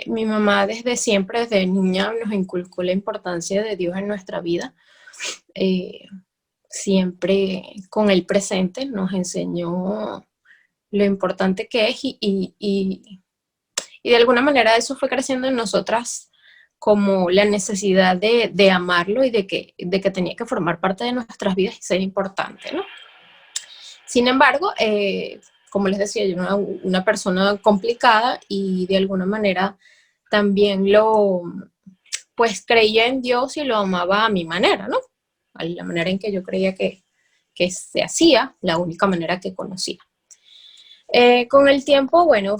Mi mamá desde siempre, desde niña, nos inculcó la importancia de Dios en nuestra vida. Eh, Siempre con el presente nos enseñó lo importante que es y de alguna manera eso fue creciendo en nosotras como la necesidad de amarlo y de que tenía que formar parte de nuestras vidas y ser importante, ¿no? Sin embargo, como les decía, yo era una persona complicada y de alguna manera también pues creía en Dios y lo amaba a mi manera, ¿no? A la manera en que yo creía que se hacía, la única manera que conocía. Con el tiempo, bueno,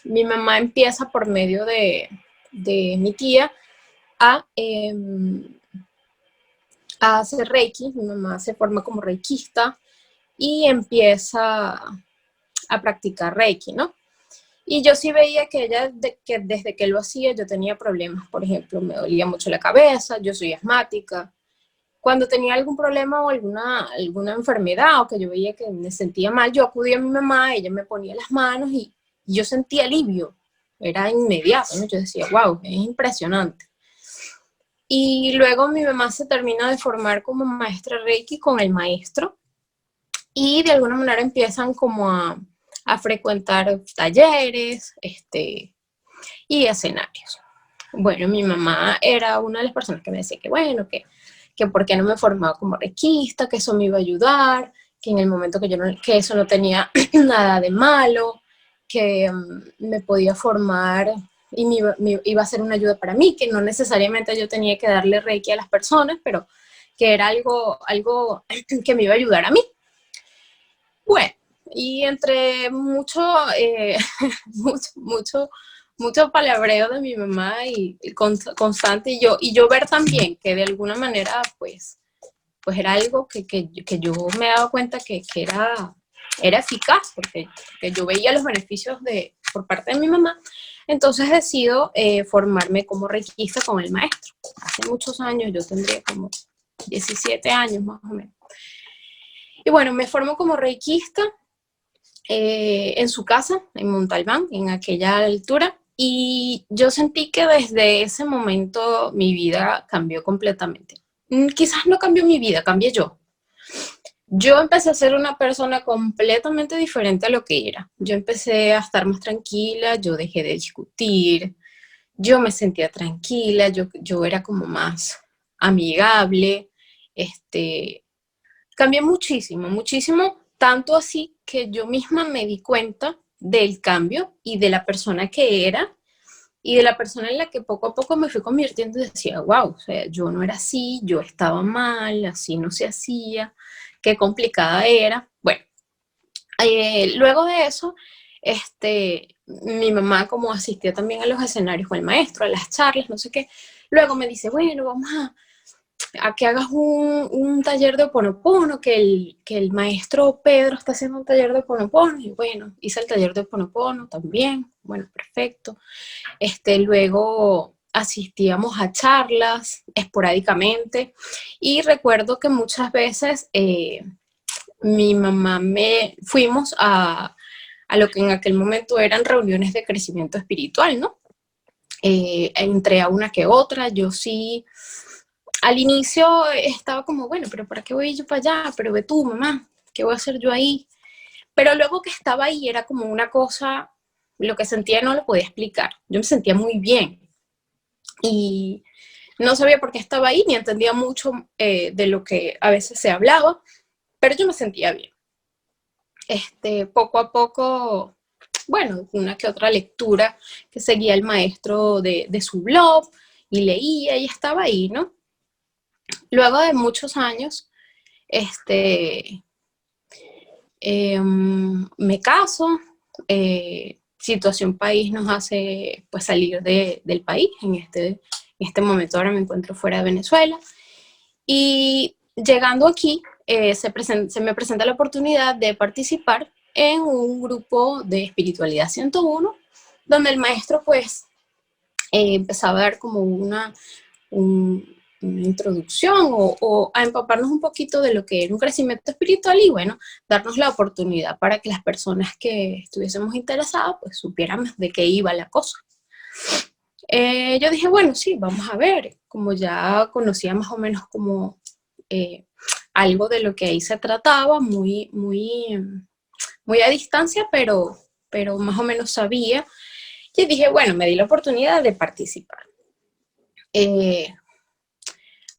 mi mamá empieza por medio de mi tía a hacer Reiki. Mi mamá se forma como reikista y empieza a practicar Reiki, ¿no? Y yo sí veía que ella, que desde que lo hacía, yo tenía problemas. Por ejemplo, me dolía mucho la cabeza, yo soy asmática. Cuando tenía algún problema o alguna enfermedad o que yo veía que me sentía mal, yo acudía a mi mamá, ella me ponía las manos y yo sentía alivio. Era inmediato, ¿no? Yo decía, wow, es impresionante. Y luego mi mamá se termina de formar como maestra Reiki con el maestro y de alguna manera empiezan como a frecuentar talleres y escenarios. Bueno, mi mamá era una de las personas que me decía que bueno, que por qué no me formaba como reikista, que eso me iba a ayudar, que en el momento que eso no tenía nada de malo, que me podía formar y iba a ser una ayuda para mí, que no necesariamente yo tenía que darle reiki a las personas, pero que era algo que me iba a ayudar a mí. Bueno, y entre mucho palabreo de mi mamá y constante, y yo ver también que de alguna manera, pues era algo que yo me daba cuenta que era eficaz, porque yo veía los beneficios por parte de mi mamá. Entonces decido formarme como reikista con el maestro. Hace muchos años, yo tendría como 17 años más o menos. Y bueno, me formo como reikista en su casa, en Montalbán, en aquella altura, y yo sentí que desde ese momento mi vida cambió completamente. Quizás no cambió mi vida, cambié yo. Yo empecé a ser una persona completamente diferente a lo que era. Yo empecé a estar más tranquila, yo dejé de discutir, yo me sentía tranquila, yo era como más amigable, cambié muchísimo, muchísimo, tanto así que yo misma me di cuenta del cambio y de la persona que era y de la persona en la que poco a poco me fui convirtiendo y decía, wow, o sea, yo no era así, yo estaba mal, así no se hacía, qué complicada era. Bueno, luego de eso, mi mamá como asistía también a los escenarios con el maestro, a las charlas, no sé qué, luego me dice, bueno, vamos a que hagas un taller de Ho'oponopono, que el maestro Pedro está haciendo un taller de Ho'oponopono, y bueno, hice el taller de Ho'oponopono también, bueno, perfecto. Luego asistíamos a charlas esporádicamente, y recuerdo que muchas veces mi mamá fuimos a lo que en aquel momento eran reuniones de crecimiento espiritual, ¿no? Entré a una que otra, yo sí. Al inicio estaba como, bueno, pero ¿para qué voy yo para allá? Pero ve tú, mamá, ¿qué voy a hacer yo ahí? Pero luego que estaba ahí era como una cosa, lo que sentía no lo podía explicar. Yo me sentía muy bien y no sabía por qué estaba ahí, ni entendía mucho de lo que a veces se hablaba, pero yo me sentía bien. Poco a poco, bueno, una que otra lectura que seguía el maestro de su blog y leía y estaba ahí, ¿no? Luego de muchos años, me caso, situación país nos hace pues salir del país, en este momento ahora me encuentro fuera de Venezuela, y llegando aquí se me presenta la oportunidad de participar en un grupo de espiritualidad 101, donde el maestro pues empezaba a dar como una introducción o a empaparnos un poquito de lo que era un crecimiento espiritual y bueno, darnos la oportunidad para que las personas que estuviésemos interesadas pues supieran de qué iba la cosa. Yo dije, bueno, sí, vamos a ver, como ya conocía más o menos como algo de lo que ahí se trataba, muy a distancia, pero más o menos sabía, y dije, bueno, me di la oportunidad de participar.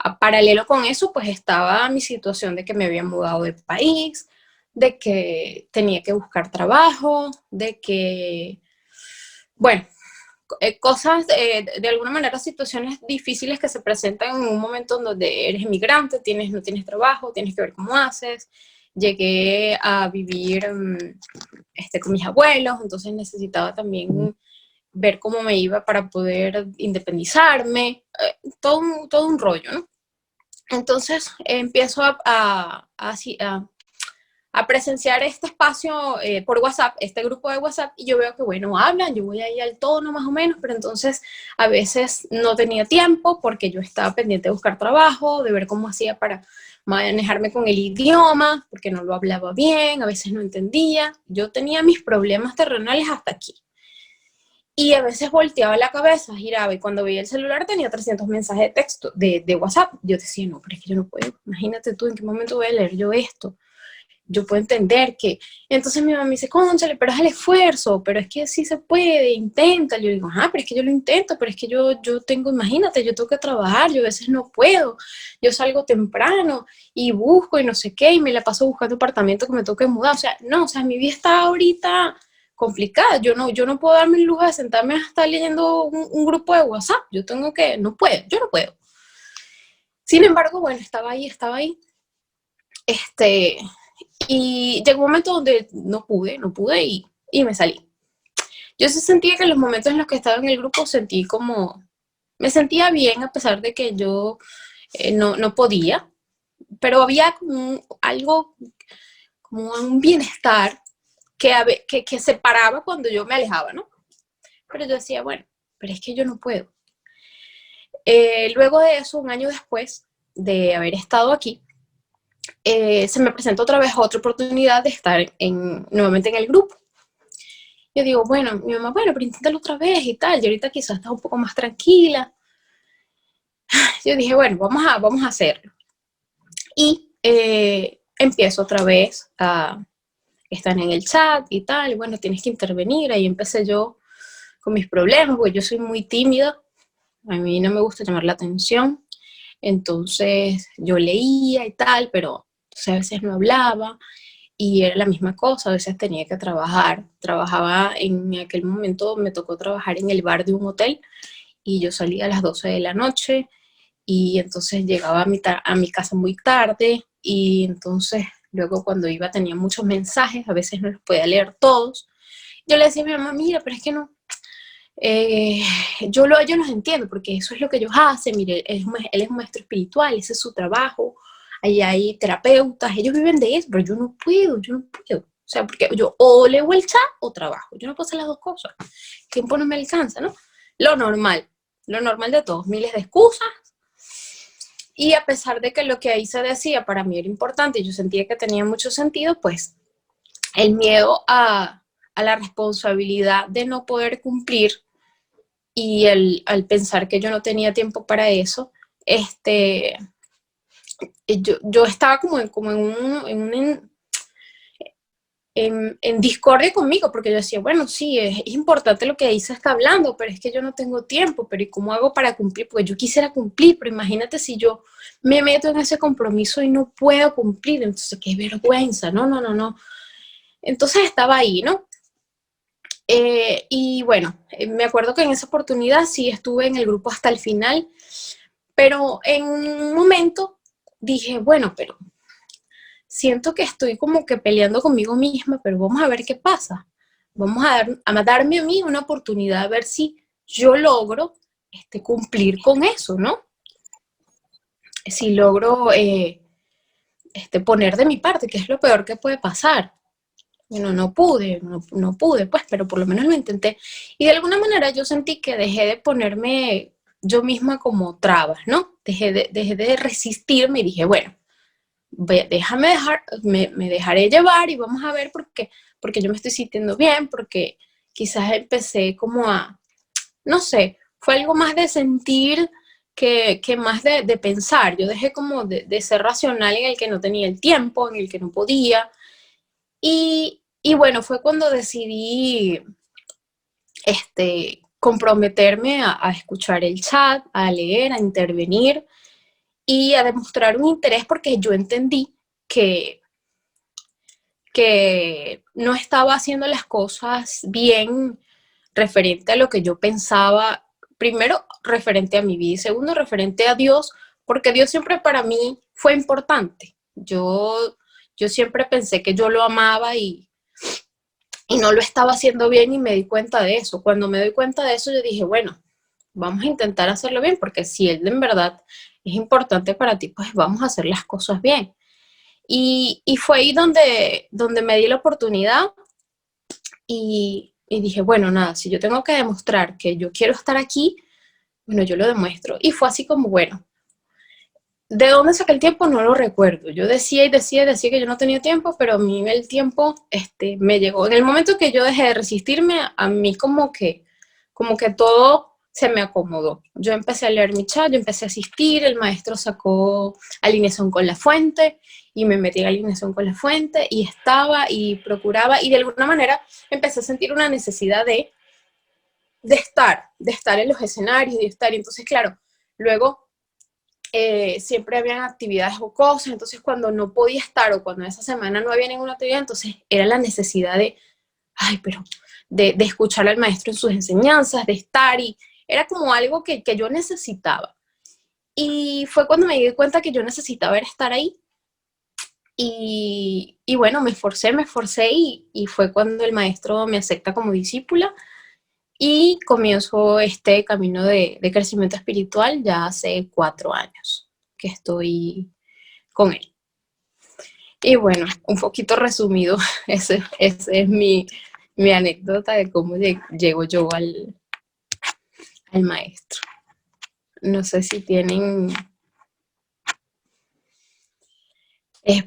A paralelo con eso, pues estaba mi situación de que me había mudado de país, de que tenía que buscar trabajo, de que, bueno, cosas, de alguna manera situaciones difíciles que se presentan en un momento en donde eres inmigrante, no tienes trabajo, tienes que ver cómo haces. Llegué a vivir con mis abuelos, entonces necesitaba también ver cómo me iba para poder independizarme, todo un rollo, ¿no? Entonces empiezo a presenciar este espacio por WhatsApp, este grupo de WhatsApp, y yo veo que, bueno, hablan, yo voy ahí al tono más o menos, pero entonces a veces no tenía tiempo porque yo estaba pendiente de buscar trabajo, de ver cómo hacía para manejarme con el idioma, porque no lo hablaba bien, a veces no entendía. Yo tenía mis problemas terrenales hasta aquí. Y a veces volteaba la cabeza, giraba, y cuando veía el celular tenía 300 mensajes de texto, de WhatsApp. Yo decía, no, pero es que yo no puedo. Imagínate tú, ¿en qué momento voy a leer yo esto? Yo puedo entender que... Entonces mi mamá me dice, cónchale, pero es el esfuerzo, pero es que sí se puede, intenta. Yo digo, pero es que yo lo intento, pero es que yo tengo, imagínate, yo tengo que trabajar, yo a veces no puedo, yo salgo temprano y busco y no sé qué, y me la paso buscando apartamento que me toque mudar. O sea, no, o sea, mi vida está ahorita complicada. Yo no puedo darme el lujo de sentarme a estar leyendo un grupo de WhatsApp. No puedo, yo no puedo. Sin embargo, bueno, estaba ahí. Y llegó un momento donde no pude y me salí. Yo sí sentía que en los momentos en los que estaba en el grupo me sentía bien a pesar de que yo no podía, pero había algo, como un bienestar que separaba cuando yo me alejaba, ¿no? Pero yo decía, bueno, pero es que yo no puedo. Luego de eso, un año después de haber estado aquí, se me presentó otra vez otra oportunidad de estar nuevamente en el grupo. Yo digo, bueno, mi mamá, bueno, pero inténtalo otra vez y tal, y ahorita quizás estás un poco más tranquila. Yo dije, bueno, vamos a hacerlo. Y empiezo otra vez a estar en el chat y tal, y bueno, tienes que intervenir. Ahí empecé yo con mis problemas, porque yo soy muy tímida, a mí no me gusta llamar la atención, entonces yo leía y tal, pero a veces no hablaba, y era la misma cosa, a veces tenía que trabajaba en aquel momento, me tocó trabajar en el bar de un hotel, y yo salía a las 12 de la noche, y entonces llegaba a mi casa muy tarde, y entonces luego cuando iba tenía muchos mensajes, a veces no los podía leer todos. Yo le decía a mi mamá, mira, pero es que no, yo los entiendo, porque eso es lo que ellos hacen. Mire, él es un maestro espiritual, ese es su trabajo, ahí hay terapeutas, ellos viven de eso, pero yo no puedo. O sea, porque yo o leo el chat o trabajo, yo no puedo hacer las dos cosas, el tiempo no me alcanza, ¿no? Lo normal de todos, miles de excusas. Y a pesar de que lo que ahí se decía para mí era importante y yo sentía que tenía mucho sentido, pues el miedo a la responsabilidad de no poder cumplir y al pensar que yo no tenía tiempo para eso, yo estaba como en discordia conmigo, porque yo decía, bueno, sí, es importante lo que ahí se está hablando, pero es que yo no tengo tiempo, pero ¿y cómo hago para cumplir? Porque yo quisiera cumplir, pero imagínate si yo me meto en ese compromiso y no puedo cumplir, entonces qué vergüenza, no. Entonces estaba ahí, ¿no? Y bueno, me acuerdo que en esa oportunidad sí estuve en el grupo hasta el final, pero en un momento dije, bueno, pero siento que estoy como que peleando conmigo misma, pero vamos a ver qué pasa. Vamos a darme a mí una oportunidad a ver si yo logro cumplir con eso, ¿no? Si logro poner de mi parte, que es lo peor que puede pasar. Bueno, no pude, pues, pero por lo menos lo intenté. Y de alguna manera yo sentí que dejé de ponerme yo misma como trabas, ¿no? Dejé de resistirme y dije, bueno, me dejaré llevar y vamos a ver porque yo me estoy sintiendo bien, porque quizás empecé como no sé, fue algo más de sentir que más de pensar. Yo dejé como de ser racional en el que no tenía el tiempo, en el que no podía. Y bueno, fue cuando decidí comprometerme a escuchar el chat, a leer, a intervenir y a demostrar un interés, porque yo entendí que que no estaba haciendo las cosas bien referente a lo que yo pensaba, primero referente a mi vida y segundo referente a Dios, porque Dios siempre para mí fue importante. Yo siempre pensé que yo lo amaba y no lo estaba haciendo bien y me di cuenta de eso. Cuando me doy cuenta de eso, yo dije, bueno, vamos a intentar hacerlo bien, porque si Él en verdad es importante para ti, pues vamos a hacer las cosas bien. Y fue ahí donde me di la oportunidad y dije, bueno, nada, si yo tengo que demostrar que yo quiero estar aquí, bueno, yo lo demuestro. Y fue así como, bueno, ¿de dónde saqué el tiempo? No lo recuerdo. Yo decía que yo no tenía tiempo, pero a mí el tiempo me llegó. En el momento que yo dejé de resistirme, a mí como que todo se me acomodó. Yo empecé a leer mi chat, yo empecé a asistir, el maestro sacó alineación con la fuente y me metí a alineación con la fuente y estaba y procuraba y de alguna manera empecé a sentir una necesidad de estar en los escenarios, de estar. Y entonces, claro, luego siempre habían actividades o cosas, entonces cuando no podía estar o cuando esa semana no había ninguna actividad, entonces era la necesidad de escuchar al maestro en sus enseñanzas, de estar, y era como algo que yo necesitaba. Y fue cuando me di cuenta que yo necesitaba estar ahí. Y bueno, me esforcé y fue cuando el maestro me acepta como discípula y comienzo este camino de crecimiento espiritual ya hace 4 años que estoy con él. Y bueno, un poquito resumido, ese es mi anécdota de cómo llego yo al maestro. No sé si tienen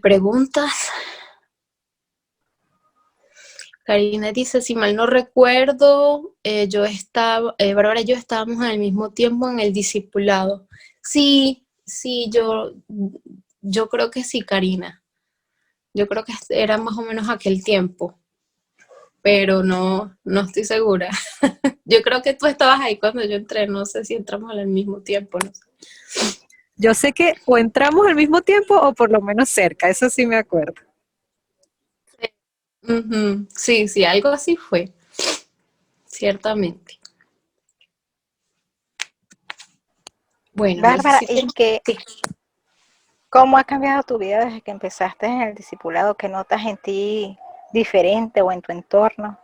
preguntas. Karina dice, si mal no recuerdo, Bárbara y yo estábamos al mismo tiempo en el discipulado. Sí, yo creo que sí, Karina. Yo creo que era más o menos aquel tiempo, pero no estoy segura. Yo creo que tú estabas ahí cuando yo entré, no sé si entramos al mismo tiempo, no sé. Yo sé que o entramos al mismo tiempo o por lo menos cerca, eso sí me acuerdo. Sí, algo así fue, ciertamente. Bueno, Bárbara, sí. ¿Cómo ha cambiado tu vida desde que empezaste en el discipulado? ¿Qué notas en ti diferente o en tu entorno?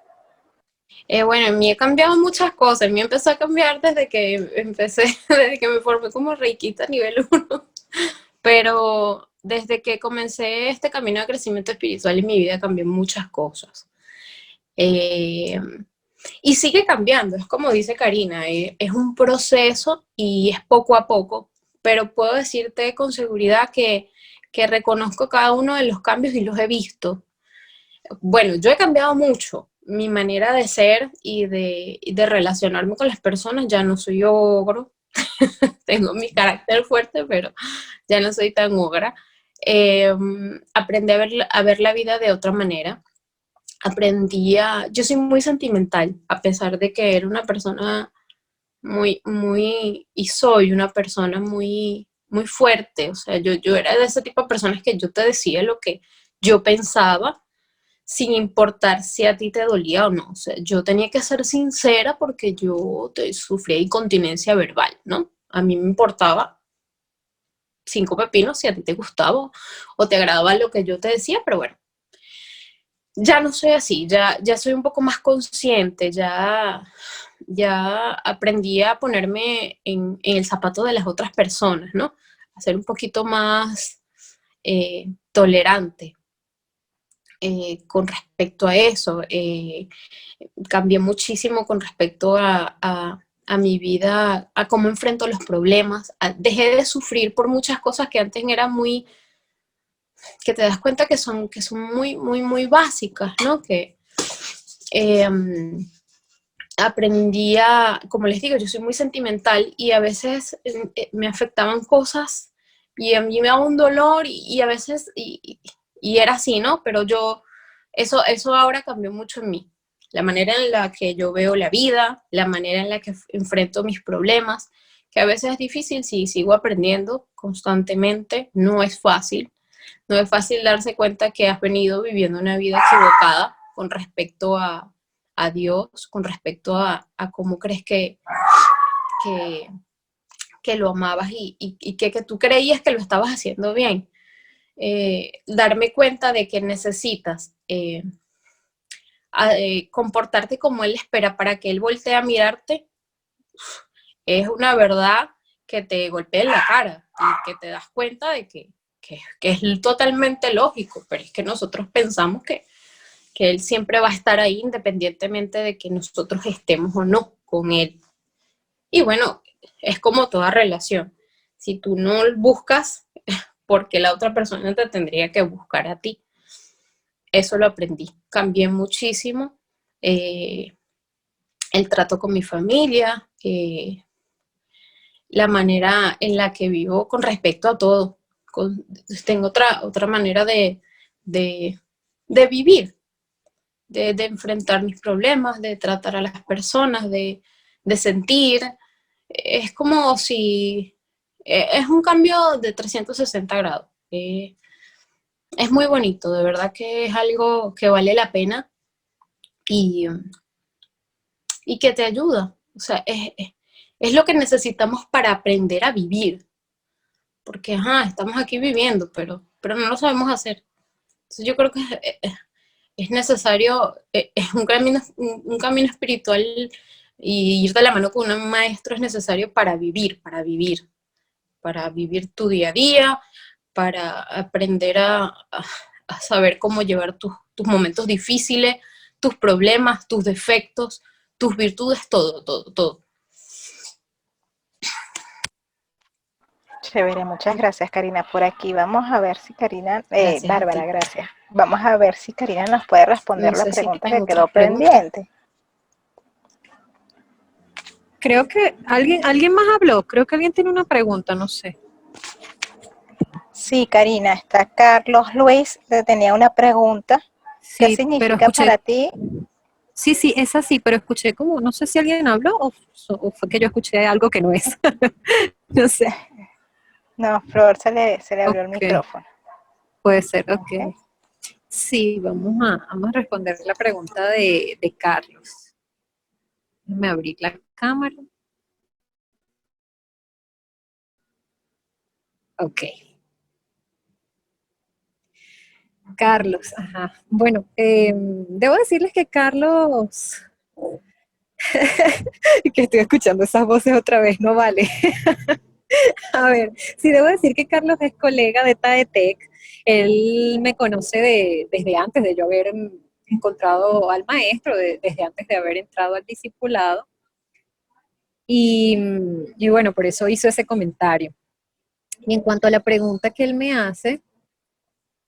Bueno, en mí he cambiado muchas cosas. En mí empezó a cambiar desde que desde que me formé como reikista nivel 1. Pero desde que comencé este camino de crecimiento espiritual en mi vida cambió muchas cosas. Y sigue cambiando, es como dice Karina, es un proceso y es poco a poco, pero puedo decirte con seguridad que reconozco cada uno de los cambios y los he visto. Bueno, yo he cambiado mucho mi manera de ser y de relacionarme con las personas. Ya no soy ogro, tengo mi carácter fuerte, pero ya no soy tan ogra. Aprendí a ver la vida de otra manera. Yo soy muy sentimental, a pesar de que era una persona y soy una persona muy fuerte. O sea, yo era de ese tipo de personas que yo te decía lo que yo pensaba, sin importar si a ti te dolía o no. O sea, yo tenía que ser sincera porque yo sufría incontinencia verbal, ¿no? A mí me importaba 5 pepinos si a ti te gustaba o te agradaba lo que yo te decía, pero bueno, ya no soy así, ya soy un poco más consciente, ya aprendí a ponerme en el zapato de las otras personas, ¿no? A ser un poquito más tolerante. Con respecto a eso, cambié muchísimo con respecto a mi vida, a cómo enfrento los problemas. Dejé de sufrir por muchas cosas que antes eran que te das cuenta que son muy básicas, ¿no? Que aprendí como les digo, yo soy muy sentimental y a veces me afectaban cosas y a mí me daba un dolor y a veces, y era así, ¿no? Pero eso ahora cambió mucho en mí. La manera en la que yo veo la vida, la manera en la que enfrento mis problemas, que a veces es difícil, sí, sigo aprendiendo constantemente, no es fácil, No es fácil darse cuenta que has venido viviendo una vida equivocada con respecto a Dios, con respecto a cómo crees que, que lo amabas y que tú creías que lo estabas haciendo bien. Darme cuenta de que necesitas comportarte como Él espera para que Él voltee a mirarte, es una verdad que te golpea en la cara y que te das cuenta de que es totalmente lógico, pero es que nosotros pensamos que Él siempre va a estar ahí independientemente de que nosotros estemos o no con Él. Y bueno, es como toda relación. Si tú no buscas, porque la otra persona te tendría que buscar a ti. Eso lo aprendí. Cambié muchísimo el trato con mi familia, la manera en la que vivo con respecto a todo. Tengo otra manera de, de vivir, de enfrentar mis problemas, de tratar a las personas, de sentir. Es como si es un cambio de 360 grados. Es muy bonito, de verdad que es algo que vale la pena y, y que te ayuda. O sea, es lo que necesitamos para aprender a vivir. Porque, ajá, estamos aquí viviendo, pero no lo sabemos hacer. Entonces yo creo que es necesario, es un camino espiritual y ir de la mano con un maestro es necesario para vivir tu día a día, para aprender a saber cómo llevar tus momentos difíciles, tus problemas, tus defectos, tus virtudes, todo, todo, todo. Chévere, muchas gracias, Karina. Por aquí vamos a ver si Karina, Gracias a Bárbara, ti. gracias. Vamos a ver si Karina nos puede responder No la sé si pregunta tienes que quedó otras preguntas. pendiente. Creo que alguien más habló, creo que alguien tiene una pregunta, no sé. Sí, Karina, está Carlos Luis, tenía una pregunta. ¿Qué Sí, pero significa escuché, para ti? sí, es así, pero escuché como, no sé si alguien habló o fue que yo escuché algo que no es. No sé. No, Flor, se le abrió el Ok, micrófono. puede ser, ¿Okay? ok. Sí, vamos a responder la pregunta de Carlos. Déjame abrir la cámara. Ok. Carlos, ajá. Bueno, debo decirles que Carlos, que estoy escuchando esas voces otra vez, no vale. A ver, sí debo decir que Carlos es colega de TAETEC. Él me conoce desde antes de yo haber encontrado al maestro, desde antes de haber entrado al discipulado. Y bueno, por eso hizo ese comentario. Y en cuanto a la pregunta que él me hace,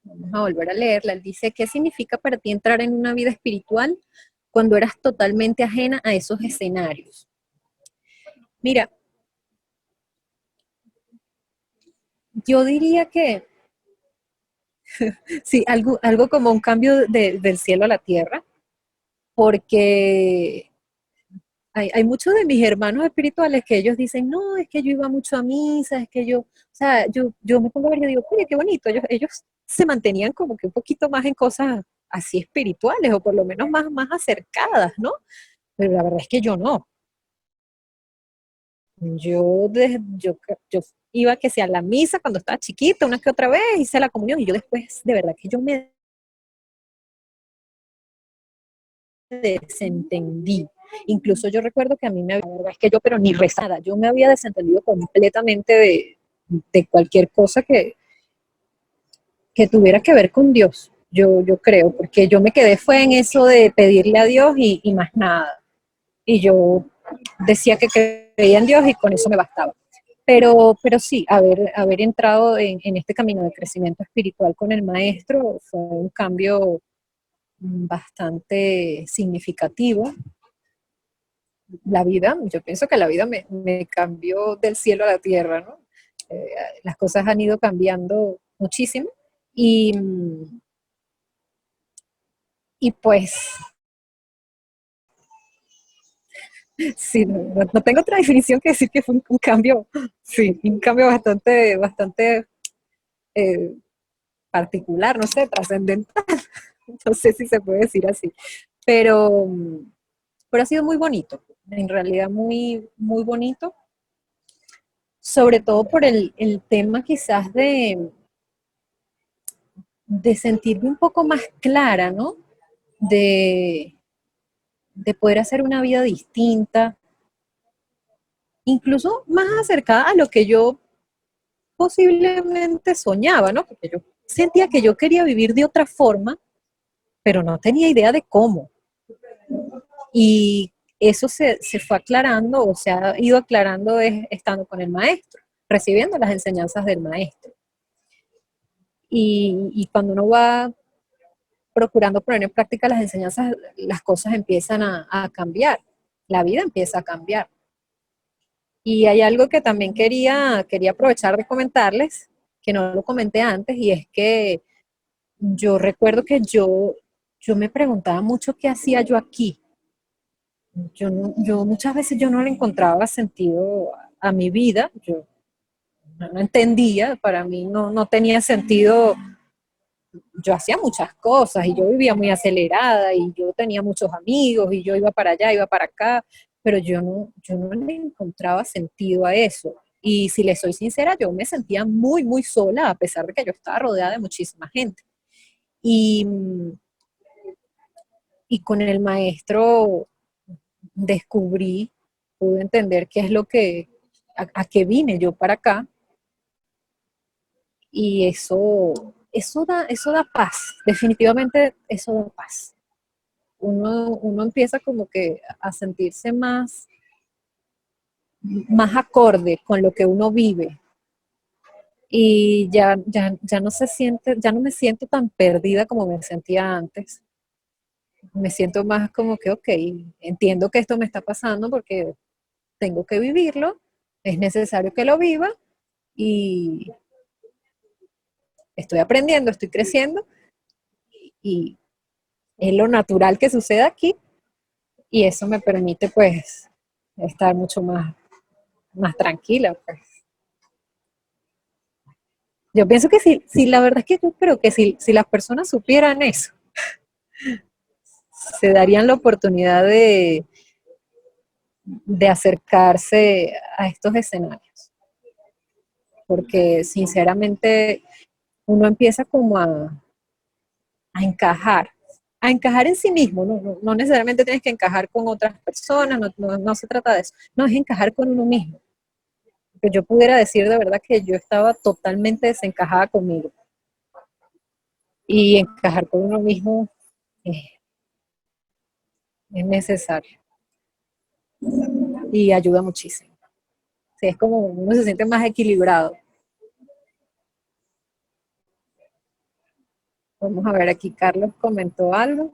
vamos a volver a leerla. Él dice, ¿qué significa para ti entrar en una vida espiritual cuando eras totalmente ajena a esos escenarios? Mira, yo diría que sí, algo como un cambio del cielo a la tierra, porque hay muchos de mis hermanos espirituales que ellos dicen, no, es que yo iba mucho a misa, es que yo, o sea, yo me pongo a ver y digo, oye, qué bonito, ellos se mantenían como que un poquito más en cosas así espirituales, o por lo menos más acercadas, ¿no? Pero la verdad es que yo no. Yo iba que sea a la misa cuando estaba chiquita, una que otra vez, hice la comunión, y yo después, de verdad que yo me desentendí. Incluso yo recuerdo que a mí la verdad es que yo, pero ni rezada, yo me había desentendido completamente de cualquier cosa que tuviera que ver con Dios, yo creo, porque yo me quedé fue en eso de pedirle a Dios y más nada. Y yo decía que creía en Dios y con eso me bastaba. Pero sí, haber entrado en este camino de crecimiento espiritual con el maestro fue un cambio bastante significativo. La vida, yo pienso que la vida me cambió del cielo a la tierra, ¿no? Eh, las cosas han ido cambiando muchísimo y, y pues sí, no tengo otra definición que decir que fue un cambio, sí, un cambio bastante, particular, no sé, trascendental, no sé si se puede decir así, pero, pero ha sido muy bonito, en realidad muy, muy bonito, sobre todo por el tema quizás de sentirme un poco más clara, ¿no? De, de poder hacer una vida distinta, incluso más acercada a lo que yo posiblemente soñaba, ¿no? Porque yo sentía que yo quería vivir de otra forma, pero no tenía idea de cómo. Y eso se fue aclarando o se ha ido aclarando estando con el maestro, recibiendo las enseñanzas del maestro. Y cuando uno va procurando poner en práctica las enseñanzas, las cosas empiezan a cambiar, la vida empieza a cambiar. Y hay algo que también quería aprovechar de comentarles, que no lo comenté antes, y es que yo recuerdo que yo me preguntaba mucho qué hacía yo aquí. Yo muchas veces yo no le encontraba sentido a mi vida, yo no entendía, para mí no tenía sentido. Yo hacía muchas cosas y yo vivía muy acelerada y yo tenía muchos amigos y yo iba para allá, iba para acá, pero yo no le encontraba sentido a eso. Y si le soy sincera, yo me sentía muy, muy sola, a pesar de que yo estaba rodeada de muchísima gente. Y, y con el maestro descubrí, pude entender qué es lo a qué vine yo para acá, y eso da paz, definitivamente eso da paz. Uno empieza como que a sentirse más acorde con lo que uno vive y ya no se siente, ya no me siento tan perdida como me sentía antes. Me siento más como que, ok, entiendo que esto me está pasando porque tengo que vivirlo, es necesario que lo viva y estoy aprendiendo, estoy creciendo y es lo natural que sucede aquí y eso me permite pues estar mucho más tranquila, pues. Yo pienso que si la verdad es que yo creo que si las personas supieran eso, se darían la oportunidad de acercarse a estos escenarios, porque sinceramente uno empieza como a a encajar en sí mismo, no necesariamente tienes que encajar con otras personas, no se trata de eso, no, es encajar con uno mismo. Que yo pudiera decir de verdad que yo estaba totalmente desencajada conmigo. Y encajar con uno mismo es necesario y ayuda muchísimo. Sí, es como uno se siente más equilibrado. Vamos a ver, aquí Carlos comentó algo.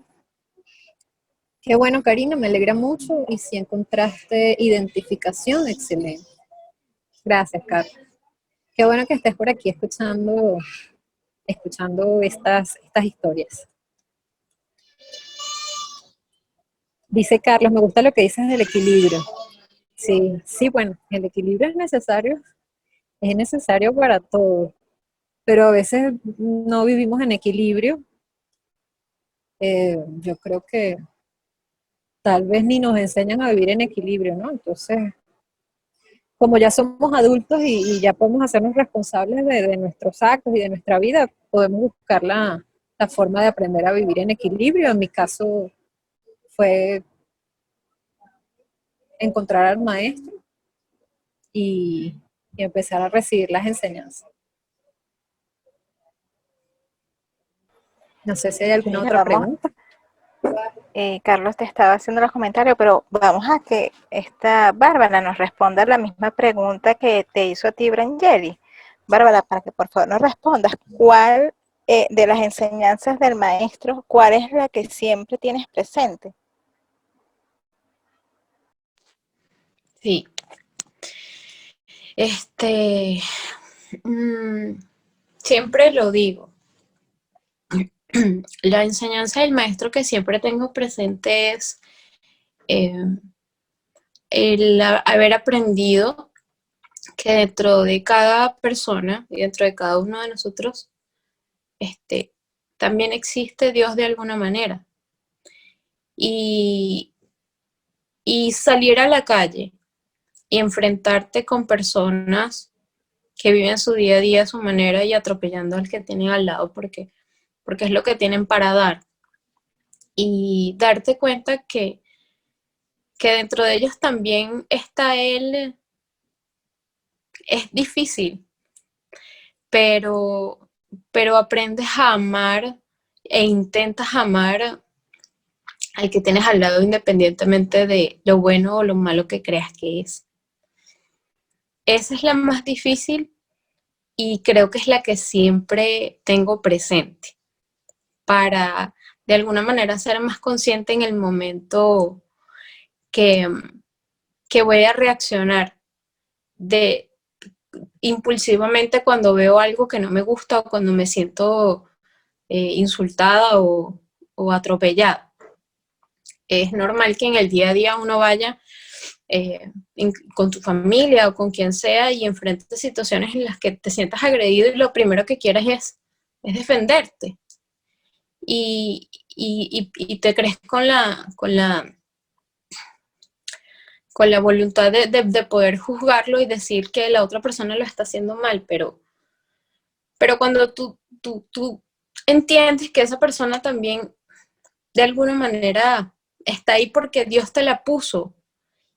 Qué bueno, Karina, me alegra mucho. Y si encontraste identificación, excelente. Gracias, Carlos. Qué bueno que estés por aquí escuchando estas historias. Dice Carlos, me gusta lo que dices del equilibrio. Sí, sí, bueno, el equilibrio es necesario para todo, pero a veces no vivimos en equilibrio. Yo creo que tal vez ni nos enseñan a vivir en equilibrio, ¿no? Entonces, como ya somos adultos y ya podemos hacernos responsables de nuestros actos y de nuestra vida, podemos buscar la forma de aprender a vivir en equilibrio. En mi caso fue encontrar al maestro y, y empezar a recibir las enseñanzas. No sé si hay alguna Mira, otra pregunta. Carlos te estaba haciendo los comentarios, pero vamos a que esta Bárbara nos responda la misma pregunta que te hizo a ti, Brangeli. Bárbara, para que por favor nos respondas, ¿cuál de las enseñanzas del maestro, cuál es la que siempre tienes presente? Sí. Siempre lo digo. La enseñanza del maestro que siempre tengo presente es el haber aprendido que dentro de cada persona y dentro de cada uno de nosotros también existe Dios de alguna manera. Y salir a la calle y enfrentarte con personas que viven su día a día a su manera y atropellando al que tienen al lado porque es lo que tienen para dar. Y darte cuenta que dentro de ellos también está Él, es difícil, pero aprendes a amar e intentas amar al que tienes al lado independientemente de lo bueno o lo malo que creas que es. Esa es la más difícil y creo que es la que siempre tengo presente para de alguna manera ser más consciente en el momento que voy a reaccionar impulsivamente cuando veo algo que no me gusta o cuando me siento insultada o atropellada. Es normal que en el día a día uno vaya con tu familia o con quien sea y enfrentes situaciones en las que te sientas agredido y lo primero que quieres es defenderte. Y te crees con la voluntad de poder juzgarlo y decir que la otra persona lo está haciendo mal, pero cuando tú entiendes que esa persona también de alguna manera está ahí porque Dios te la puso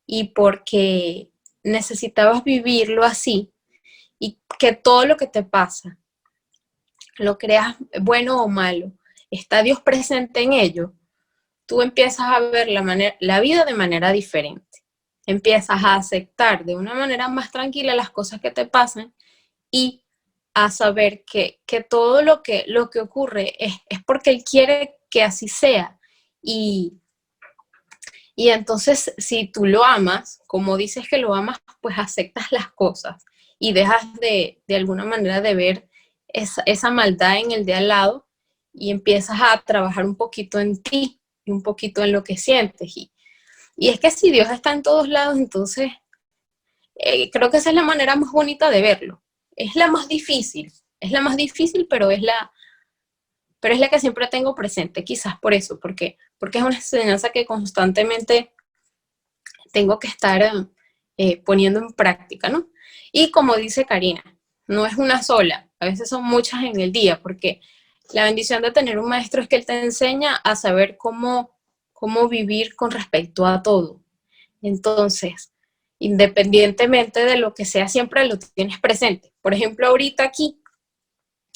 y porque necesitabas vivirlo así y que todo lo que te pasa, lo creas bueno o malo, está Dios presente en ello, tú empiezas a ver la vida de manera diferente. Empiezas a aceptar de una manera más tranquila las cosas que te pasan y a saber que todo lo que ocurre es porque Él quiere que así sea. Y entonces, si tú lo amas, como dices que lo amas, pues aceptas las cosas y dejas de alguna manera de ver esa maldad en el de al lado y empiezas a trabajar un poquito en ti y un poquito en lo que sientes. Y es que si Dios está en todos lados, entonces creo que esa es la manera más bonita de verlo. Es la más difícil, pero es la que siempre tengo presente, quizás por eso, porque es una enseñanza que constantemente tengo que estar poniendo en práctica, ¿no? Y como dice Karina, no es una sola, a veces son muchas en el día, porque la bendición de tener un maestro es que él te enseña a saber cómo vivir con respecto a todo. Entonces, independientemente de lo que sea, siempre lo tienes presente. Por ejemplo, ahorita aquí,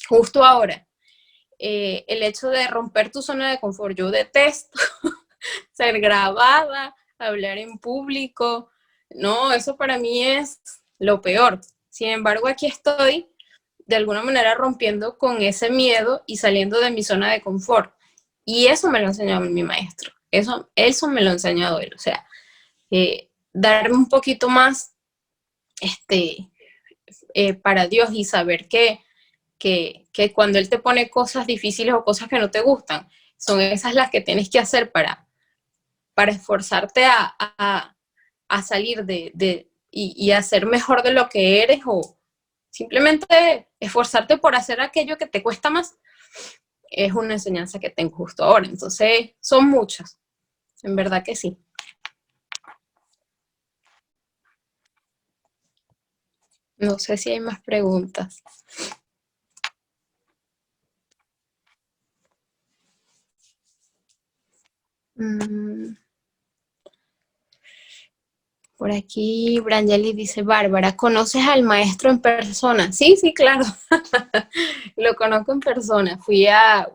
justo ahora, el hecho de romper tu zona de confort, yo detesto ser grabada, hablar en público, no, eso para mí es lo peor. Sin embargo, aquí estoy de alguna manera rompiendo con ese miedo y saliendo de mi zona de confort. Y eso me lo enseñó mi maestro, eso me lo ha enseñado él, o sea, darme un poquito más para Dios y saber que cuando Él te pone cosas difíciles o cosas que no te gustan, son esas las que tienes que hacer para esforzarte a salir y a ser mejor de lo que eres o simplemente esforzarte por hacer aquello que te cuesta más. Es una enseñanza que tengo justo ahora. Entonces, son muchas. En verdad que sí. No sé si hay más preguntas. Por aquí Brangeli dice, Bárbara, ¿conoces al maestro en persona? Sí, claro. Lo conozco en persona.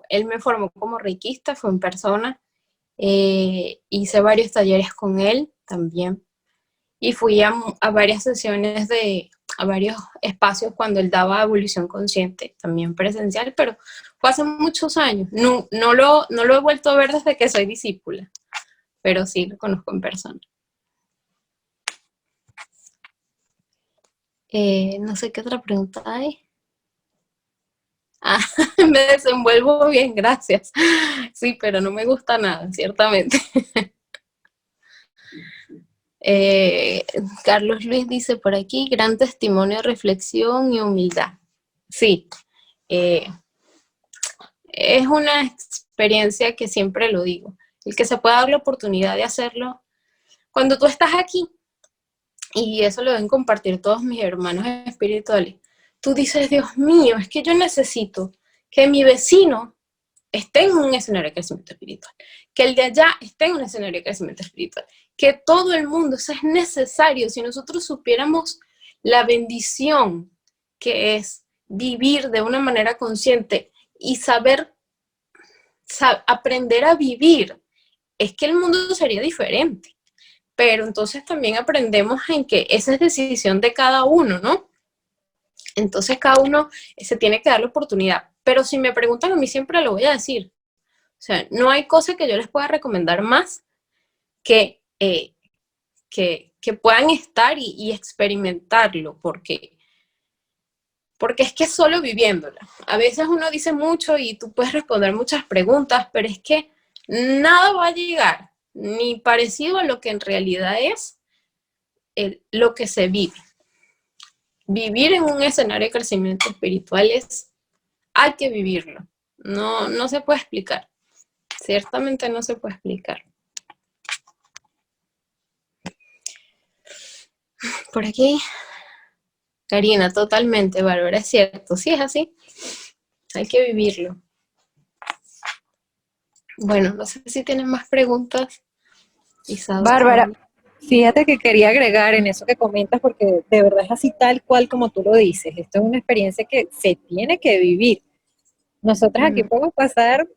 Él me formó como reikista, fue en persona. Hice varios talleres con él también. Y fui a varias sesiones a varios espacios cuando él daba evolución consciente, también presencial, pero fue hace muchos años. No lo he vuelto a ver desde que soy discípula, pero sí lo conozco en persona. No sé qué otra pregunta hay. Me desenvuelvo bien, gracias. Sí, pero no me gusta nada, ciertamente. Carlos Luis dice por aquí, gran testimonio, reflexión y humildad. Sí, es una experiencia que siempre lo digo. El que se pueda dar la oportunidad de hacerlo cuando tú estás aquí, y eso lo deben compartir todos mis hermanos espirituales, tú dices, Dios mío, es que yo necesito que mi vecino esté en un escenario de crecimiento espiritual, que el de allá esté en un escenario de crecimiento espiritual, que todo el mundo, eso es necesario. Si nosotros supiéramos la bendición que es vivir de una manera consciente y aprender a vivir, es que el mundo sería diferente. Pero entonces también aprendemos en que esa es decisión de cada uno, ¿no? Entonces cada uno se tiene que dar la oportunidad. Pero si me preguntan a mí, siempre lo voy a decir. O sea, no hay cosa que yo les pueda recomendar más que puedan estar y experimentarlo, porque es que solo viviéndola. A veces uno dice mucho y tú puedes responder muchas preguntas, pero es que nada va a llegar ni parecido a lo que en realidad es lo que se vive. Vivir en un escenario de crecimiento espiritual hay que vivirlo. No se puede explicar. Ciertamente no se puede explicar. Por aquí, Karina, totalmente, Bárbara, es cierto. Sí, es así. Hay que vivirlo. Bueno, no sé si tienen más preguntas. Isabel. Bárbara, fíjate que quería agregar en eso que comentas, porque de verdad es así tal cual como tú lo dices. Esto es una experiencia que se tiene que vivir. Nosotras aquí podemos pasar,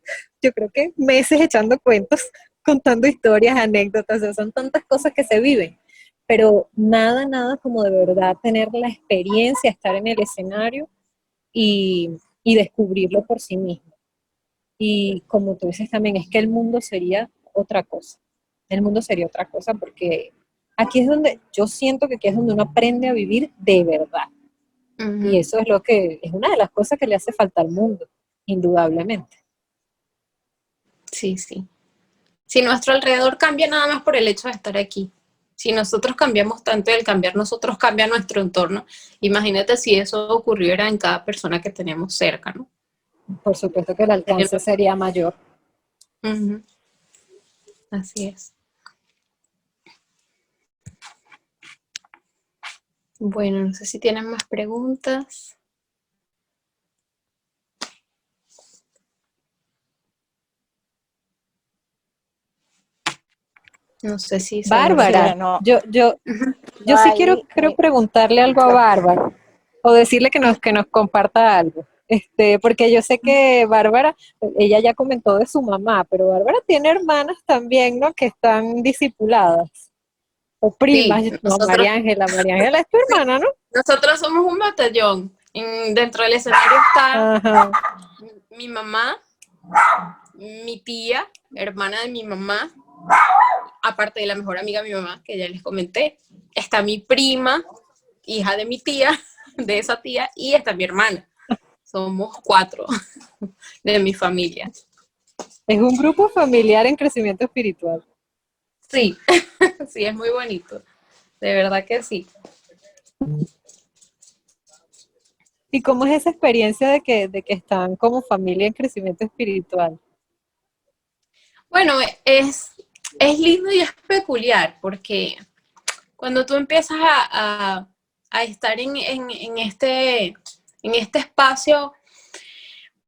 yo creo que meses echando cuentos, contando historias, anécdotas, o sea, son tantas cosas que se viven, pero nada como de verdad tener la experiencia, estar en el escenario y descubrirlo por sí mismo. Y como tú dices también, es que el mundo sería otra cosa. El mundo sería otra cosa porque aquí es donde, yo siento que aquí es donde uno aprende a vivir de verdad. Y eso es lo que, es una de las cosas que le hace falta al mundo, indudablemente. Sí, sí. Si nuestro alrededor cambia nada más por el hecho de estar aquí, si nosotros cambiamos tanto y al cambiar nosotros cambia nuestro entorno, imagínate si eso ocurriera en cada persona que tenemos cerca, ¿no? Por supuesto que el alcance sería mayor. Así es. Bueno, no sé si tienen más preguntas. No sé si... Bárbara, no. yo sí quiero preguntarle algo a Bárbara, o decirle que nos comparta algo. Porque yo sé que Bárbara, ella ya comentó de su mamá, pero Bárbara tiene hermanas también, ¿no? Que están discipuladas, o primas, Sí, no, María Ángela es tu hermana, ¿no? Nosotros somos un batallón. Dentro del escenario está mi mamá, mi tía, hermana de mi mamá, aparte de la mejor amiga de mi mamá, que ya les comenté, está mi prima, hija de mi tía, de esa tía, y está mi hermana. Somos 4 de mi familia. Es un grupo familiar en crecimiento espiritual. Sí, sí, es muy bonito. De verdad que sí. ¿Y cómo es esa experiencia de que están como familia en crecimiento espiritual? Bueno, es lindo y es peculiar, porque cuando tú empiezas a estar en este espacio,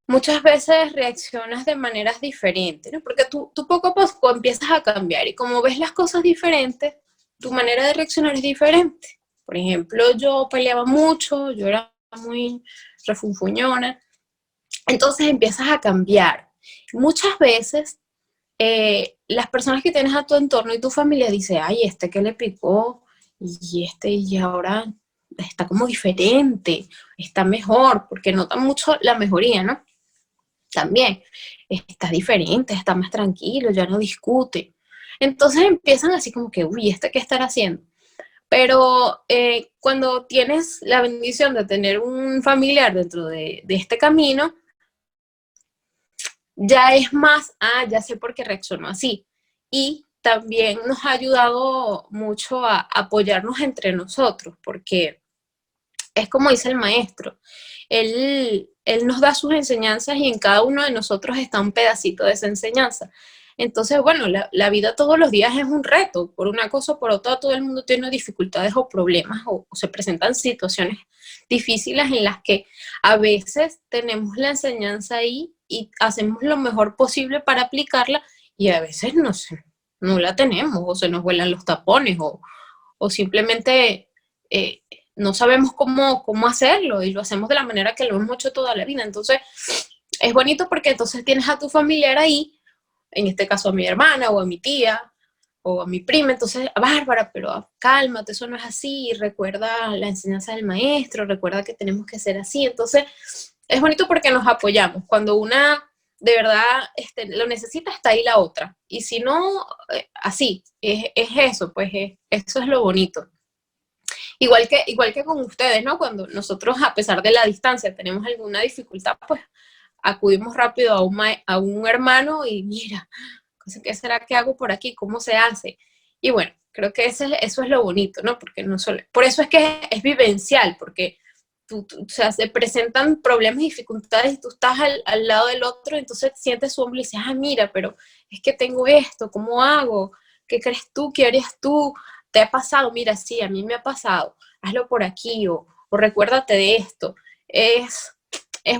muchas veces reaccionas de maneras diferentes, ¿no? Porque tú poco a poco empiezas a cambiar y como ves las cosas diferentes, tu manera de reaccionar es diferente. Por ejemplo, yo peleaba mucho, yo era muy refunfuñona, entonces empiezas a cambiar. Muchas veces las personas que tienes a tu entorno y tu familia dicen, ay, ¿qué le picó? Y ahora está como diferente, está mejor, porque notan mucho la mejoría, ¿no? También, está diferente, está más tranquilo, ya no discute. Entonces empiezan así como que, uy, ¿qué estará haciendo? Pero cuando tienes la bendición de tener un familiar dentro de este camino, ya es más, ya sé por qué reaccionó así. Y también nos ha ayudado mucho a apoyarnos entre nosotros, porque es como dice el maestro, él nos da sus enseñanzas y en cada uno de nosotros está un pedacito de esa enseñanza. Entonces, bueno, la vida todos los días es un reto, por una cosa o por otra, todo el mundo tiene dificultades o problemas o se presentan situaciones difíciles en las que a veces tenemos la enseñanza ahí y hacemos lo mejor posible para aplicarla y a veces no la tenemos o se nos vuelan los tapones o simplemente no sabemos cómo hacerlo y lo hacemos de la manera que lo hemos hecho toda la vida. Entonces, es bonito porque entonces tienes a tu familiar ahí, en este caso a mi hermana o a mi tía o a mi prima, entonces, Bárbara, pero cálmate, eso no es así, recuerda la enseñanza del maestro, recuerda que tenemos que ser así. Entonces, es bonito porque nos apoyamos. Cuando una de verdad lo necesita, está ahí la otra. Y si no, así, es eso, pues eso es lo bonito. Igual que con ustedes, ¿no? Cuando nosotros, a pesar de la distancia, tenemos alguna dificultad, pues acudimos rápido a un hermano y mira, ¿qué será que hago por aquí? ¿Cómo se hace? Y bueno, creo que eso es lo bonito, ¿no? Porque no solo, por eso es que es vivencial, porque o sea, se presentan problemas y dificultades y tú estás al lado del otro, entonces sientes su hombro y dices, mira, pero es que tengo esto, ¿cómo hago? ¿Qué crees tú? ¿Qué harías tú? ¿Te ha pasado? Mira, sí, a mí me ha pasado, hazlo por aquí o recuérdate de esto. Es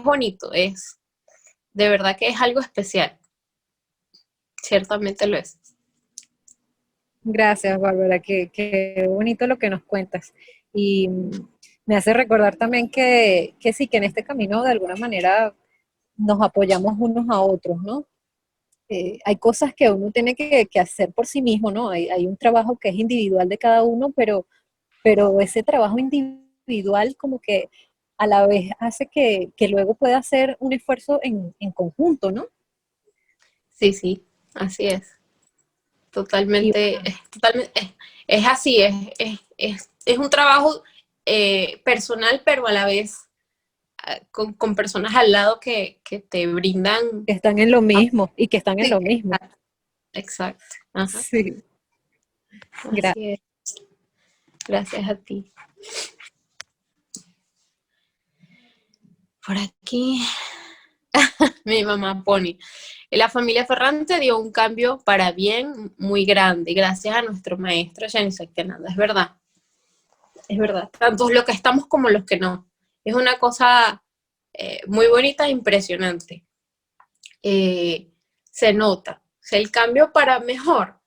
bonito, de verdad que es algo especial. Ciertamente lo es. Gracias, Bárbara, qué bonito lo que nos cuentas. Y me hace recordar también que sí, que en este camino de alguna manera nos apoyamos unos a otros, ¿no? Hay cosas que uno tiene que hacer por sí mismo, ¿no? Hay un trabajo que es individual de cada uno, pero ese trabajo individual como que a la vez hace que luego pueda hacer un esfuerzo en conjunto, ¿no? Sí, así es. Totalmente, es así, es un trabajo personal, pero a la vez con personas al lado que te brindan. Que están en lo mismo y que están en lo mismo. Exacto. Ajá. Sí. Así es. Gracias a ti. Por aquí, mi mamá pone, la familia Ferrante dio un cambio para bien muy grande, gracias a nuestro maestro Yanis Actenanda. Es verdad, tanto los que estamos como los que no. Es una cosa muy bonita e impresionante. Se nota, o sea, el cambio para mejor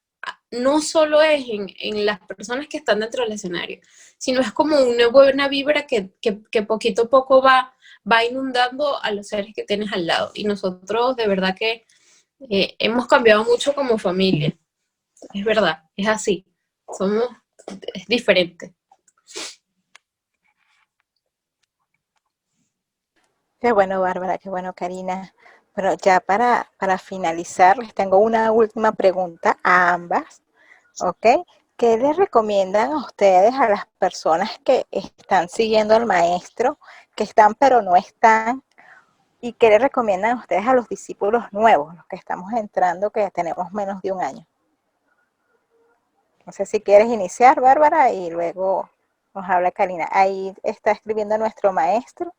no solo es en las personas que están dentro del escenario, sino es como una buena vibra que poquito a poco va inundando a los seres que tienes al lado. Y nosotros de verdad que hemos cambiado mucho como familia. Es verdad, es así. Es diferente. Qué bueno, Bárbara, qué bueno, Karina. Bueno, ya para finalizar, les tengo una última pregunta a ambas, ¿ok? ¿Qué les recomiendan a ustedes a las personas que están siguiendo al maestro, que están pero no están? ¿Y qué les recomiendan a ustedes a los discípulos nuevos, los que estamos entrando, que tenemos menos de un año? No sé si quieres iniciar, Bárbara, y luego nos habla Karina. Ahí está escribiendo nuestro maestro.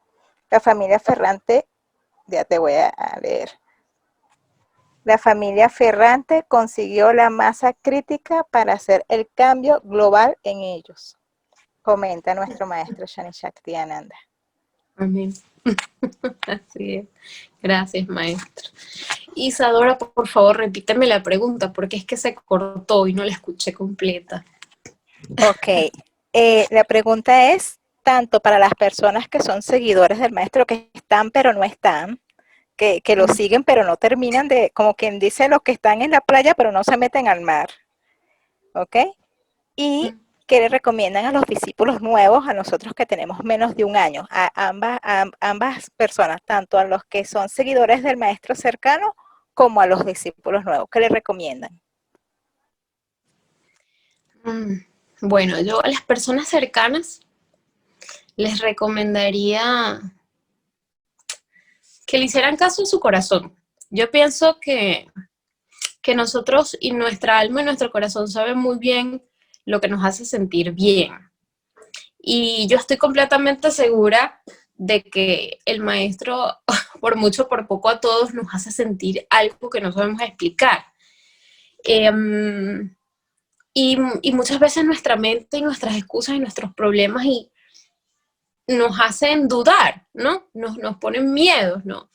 La familia Ferrante, ya te voy a leer. La familia Ferrante consiguió la masa crítica para hacer el cambio global en ellos. Comenta nuestro maestro Yanis Shaktiananda. Amén. Así es. Gracias, maestro. Isadora, por favor, repíteme la pregunta, porque es que se cortó y no la escuché completa. Ok. La pregunta es, tanto para las personas que son seguidores del maestro, que están pero no están, que lo siguen pero no terminan de, como quien dice, los que están en la playa pero no se meten al mar. ¿Ok? Y ¿qué le recomiendan a los discípulos nuevos, a nosotros que tenemos menos de un año? A ambas personas, tanto a los que son seguidores del maestro cercano como a los discípulos nuevos. ¿Qué le recomiendan? Bueno, yo a las personas cercanas les recomendaría que le hicieran caso en su corazón. Yo pienso que nosotros y nuestra alma y nuestro corazón saben muy bien lo que nos hace sentir bien. Y yo estoy completamente segura de que el maestro, por mucho, por poco, a todos nos hace sentir algo que no sabemos explicar. Y muchas veces nuestra mente y nuestras excusas y nuestros problemas nos hacen dudar, ¿no? Nos ponen miedos, ¿no?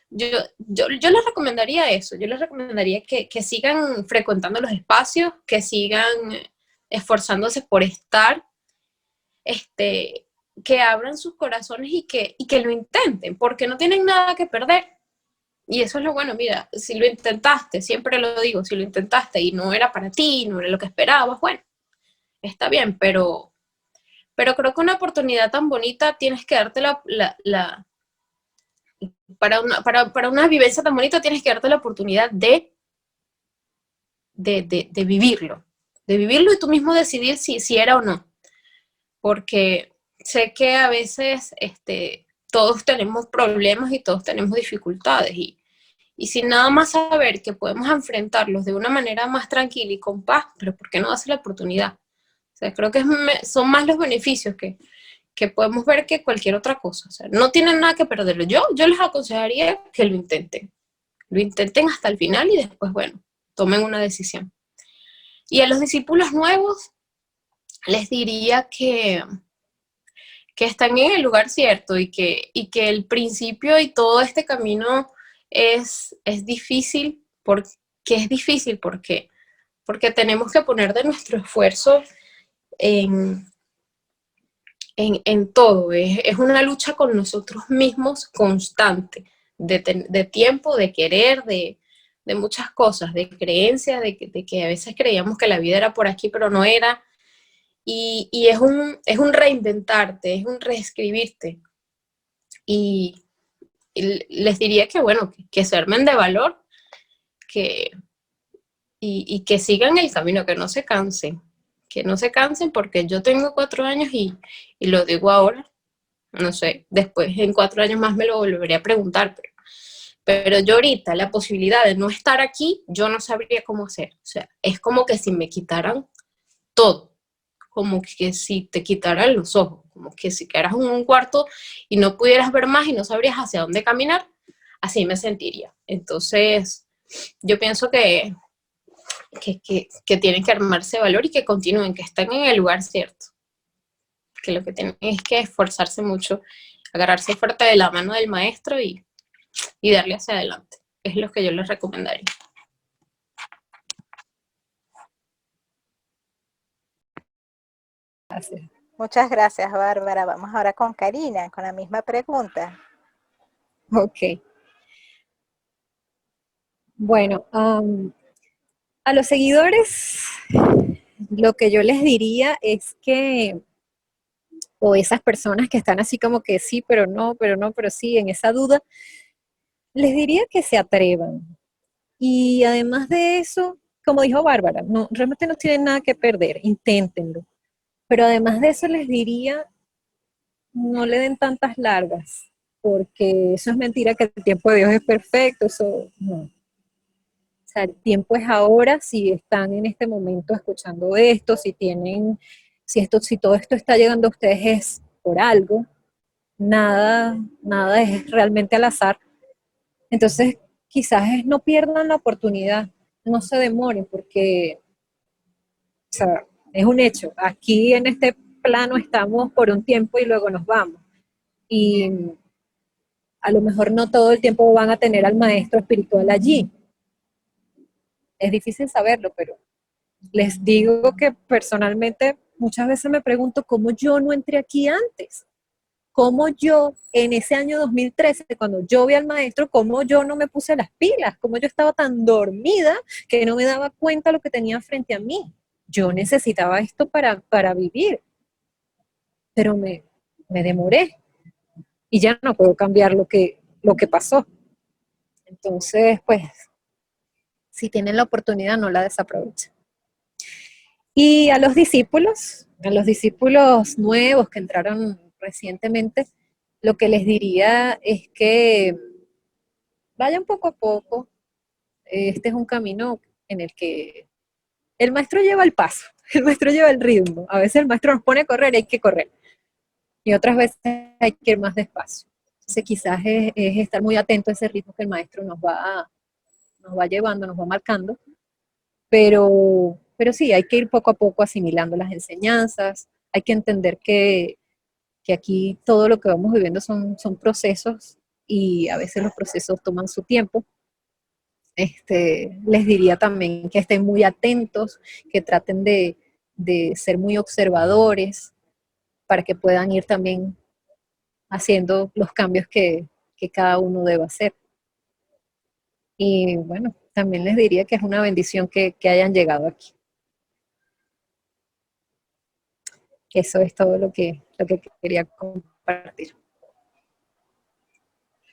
Yo les recomendaría eso, yo les recomendaría que sigan frecuentando los espacios, que sigan esforzándose por estar, que abran sus corazones y que lo intenten, porque no tienen nada que perder. Y eso es lo bueno, mira, si lo intentaste, siempre lo digo, si lo intentaste y no era para ti, no era lo que esperabas, bueno, está bien, pero creo que una oportunidad tan bonita tienes que darte para una vivencia tan bonita tienes que darte la oportunidad de vivirlo, y tú mismo decidir si era o no, porque sé que a veces todos tenemos problemas y todos tenemos dificultades y sin nada más saber que podemos enfrentarlos de una manera más tranquila y con paz, pero ¿por qué no darse la oportunidad? O sea, creo que son más los beneficios que podemos ver que cualquier otra cosa. O sea, no tienen nada que perderlo. Yo les aconsejaría que lo intenten hasta el final y después, bueno, tomen una decisión. Y a los discípulos nuevos les diría que están en el lugar cierto y que el principio y todo este camino es difícil. Porque es difícil porque tenemos que poner de nuestro esfuerzo en todo. Es una lucha con nosotros mismos constante, de tiempo, de querer, de muchas cosas, de creencias, de que a veces creíamos que la vida era por aquí, pero no era. Y es un reinventarte, es un reescribirte. Y les diría que, bueno, que se armen de valor, y que sigan el camino, que no se cansen. Que no se cansen, porque yo tengo 4 años y lo digo ahora, no sé, después en 4 años más me lo volveré a preguntar, pero yo ahorita la posibilidad de no estar aquí, yo no sabría cómo hacer. O sea, es como que si me quitaran todo, como que si te quitaran los ojos, como que si quedaras en un cuarto y no pudieras ver más y no sabrías hacia dónde caminar, así me sentiría. Entonces, yo pienso que tienen que armarse valor y que continúen, que están en el lugar cierto. Que lo que tienen es que esforzarse mucho, agarrarse fuerte de la mano del maestro y darle hacia adelante. Es lo que yo les recomendaría. Gracias. Muchas gracias, Bárbara. Vamos ahora con Karina, con la misma pregunta. Ok. Bueno, a los seguidores lo que yo les diría es que, o esas personas que están así como que sí, pero no, pero sí, en esa duda, les diría que se atrevan. Y además de eso, como dijo Bárbara, no, realmente no tienen nada que perder, inténtenlo. Pero además de eso les diría, no le den tantas largas, porque eso es mentira que el tiempo de Dios es perfecto, eso no. O sea, el tiempo es ahora, si están en este momento escuchando esto, si todo esto está llegando a ustedes es por algo, nada es realmente al azar. Entonces, quizás no pierdan la oportunidad, no se demoren, porque, o sea, es un hecho. Aquí en este plano estamos por un tiempo y luego nos vamos. Y a lo mejor no todo el tiempo van a tener al maestro espiritual allí. Es difícil saberlo, pero les digo que personalmente muchas veces me pregunto cómo yo no entré aquí antes. Cómo yo en ese año 2013, cuando yo vi al maestro, cómo yo no me puse las pilas, cómo yo estaba tan dormida que no me daba cuenta de lo que tenía frente a mí. Yo necesitaba esto para vivir, pero me demoré y ya no puedo cambiar lo que pasó. Entonces, pues, si tienen la oportunidad, no la desaprovechen. Y a los discípulos nuevos que entraron recientemente, lo que les diría es que vayan poco a poco. Este es un camino en el que el maestro lleva el paso, el maestro lleva el ritmo. A veces el maestro nos pone a correr y hay que correr. y otras veces hay que ir más despacio. Entonces quizás es estar muy atento a ese ritmo que el maestro nos va llevando, nos va marcando, pero sí, hay que ir poco a poco asimilando las enseñanzas, hay que entender que aquí todo lo que vamos viviendo son procesos y a veces los procesos toman su tiempo. Les diría también que estén muy atentos, que traten de ser muy observadores para que puedan ir también haciendo los cambios que cada uno debe hacer. Y bueno, también les diría que es una bendición que hayan llegado aquí. Eso es todo lo que quería compartir.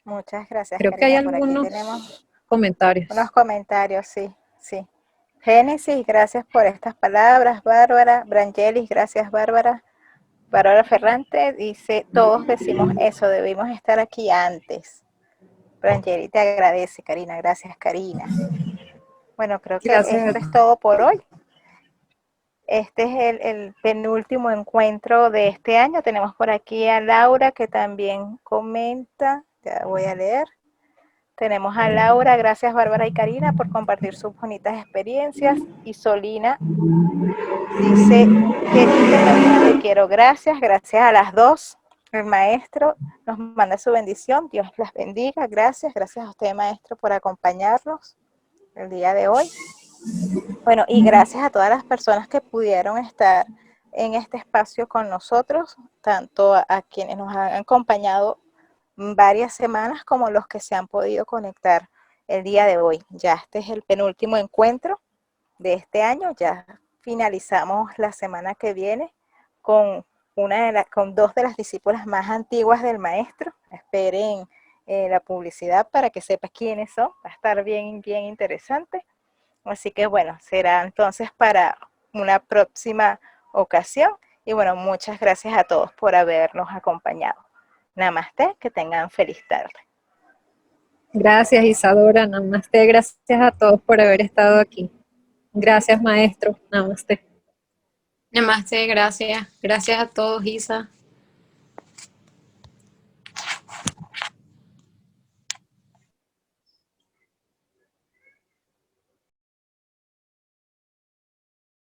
Muchas gracias, Creo que hay Karina. Por aquí algunos tenemos comentarios. unos comentarios, sí, sí. Génesis, gracias por estas palabras, Bárbara. Brangelis, gracias, Bárbara. Bárbara Ferrante dice, todos decimos eso, debimos estar aquí antes. Brangelis te agradece, Karina. Gracias, Karina. Bueno, creo que Gracias. esto es todo por hoy. Este es el penúltimo encuentro de este año. Tenemos por aquí a Laura que también comenta. Ya voy a leer. Tenemos a Laura, gracias Bárbara y Karina por compartir sus bonitas experiencias. Y Solina dice, qué lindo, te quiero, gracias a las dos. El maestro nos manda su bendición, Dios las bendiga, gracias a usted maestro por acompañarnos el día de hoy. Bueno, y gracias a todas las personas que pudieron estar en este espacio con nosotros, tanto a quienes nos han acompañado varias semanas como los que se han podido conectar el día de hoy. Ya este es el penúltimo encuentro de este año, ya finalizamos la semana que viene con con dos de las discípulas más antiguas del maestro. Esperen la publicidad para que sepas quiénes son, va a estar bien interesante. Así que bueno, será entonces para una próxima ocasión. Y bueno, muchas gracias a todos por habernos acompañado. Namaste, que tengan feliz tarde. Gracias, Isadora. Namaste. Gracias a todos por haber estado aquí. Gracias, maestro. Namaste. Namaste, gracias. Gracias a todos, Isa.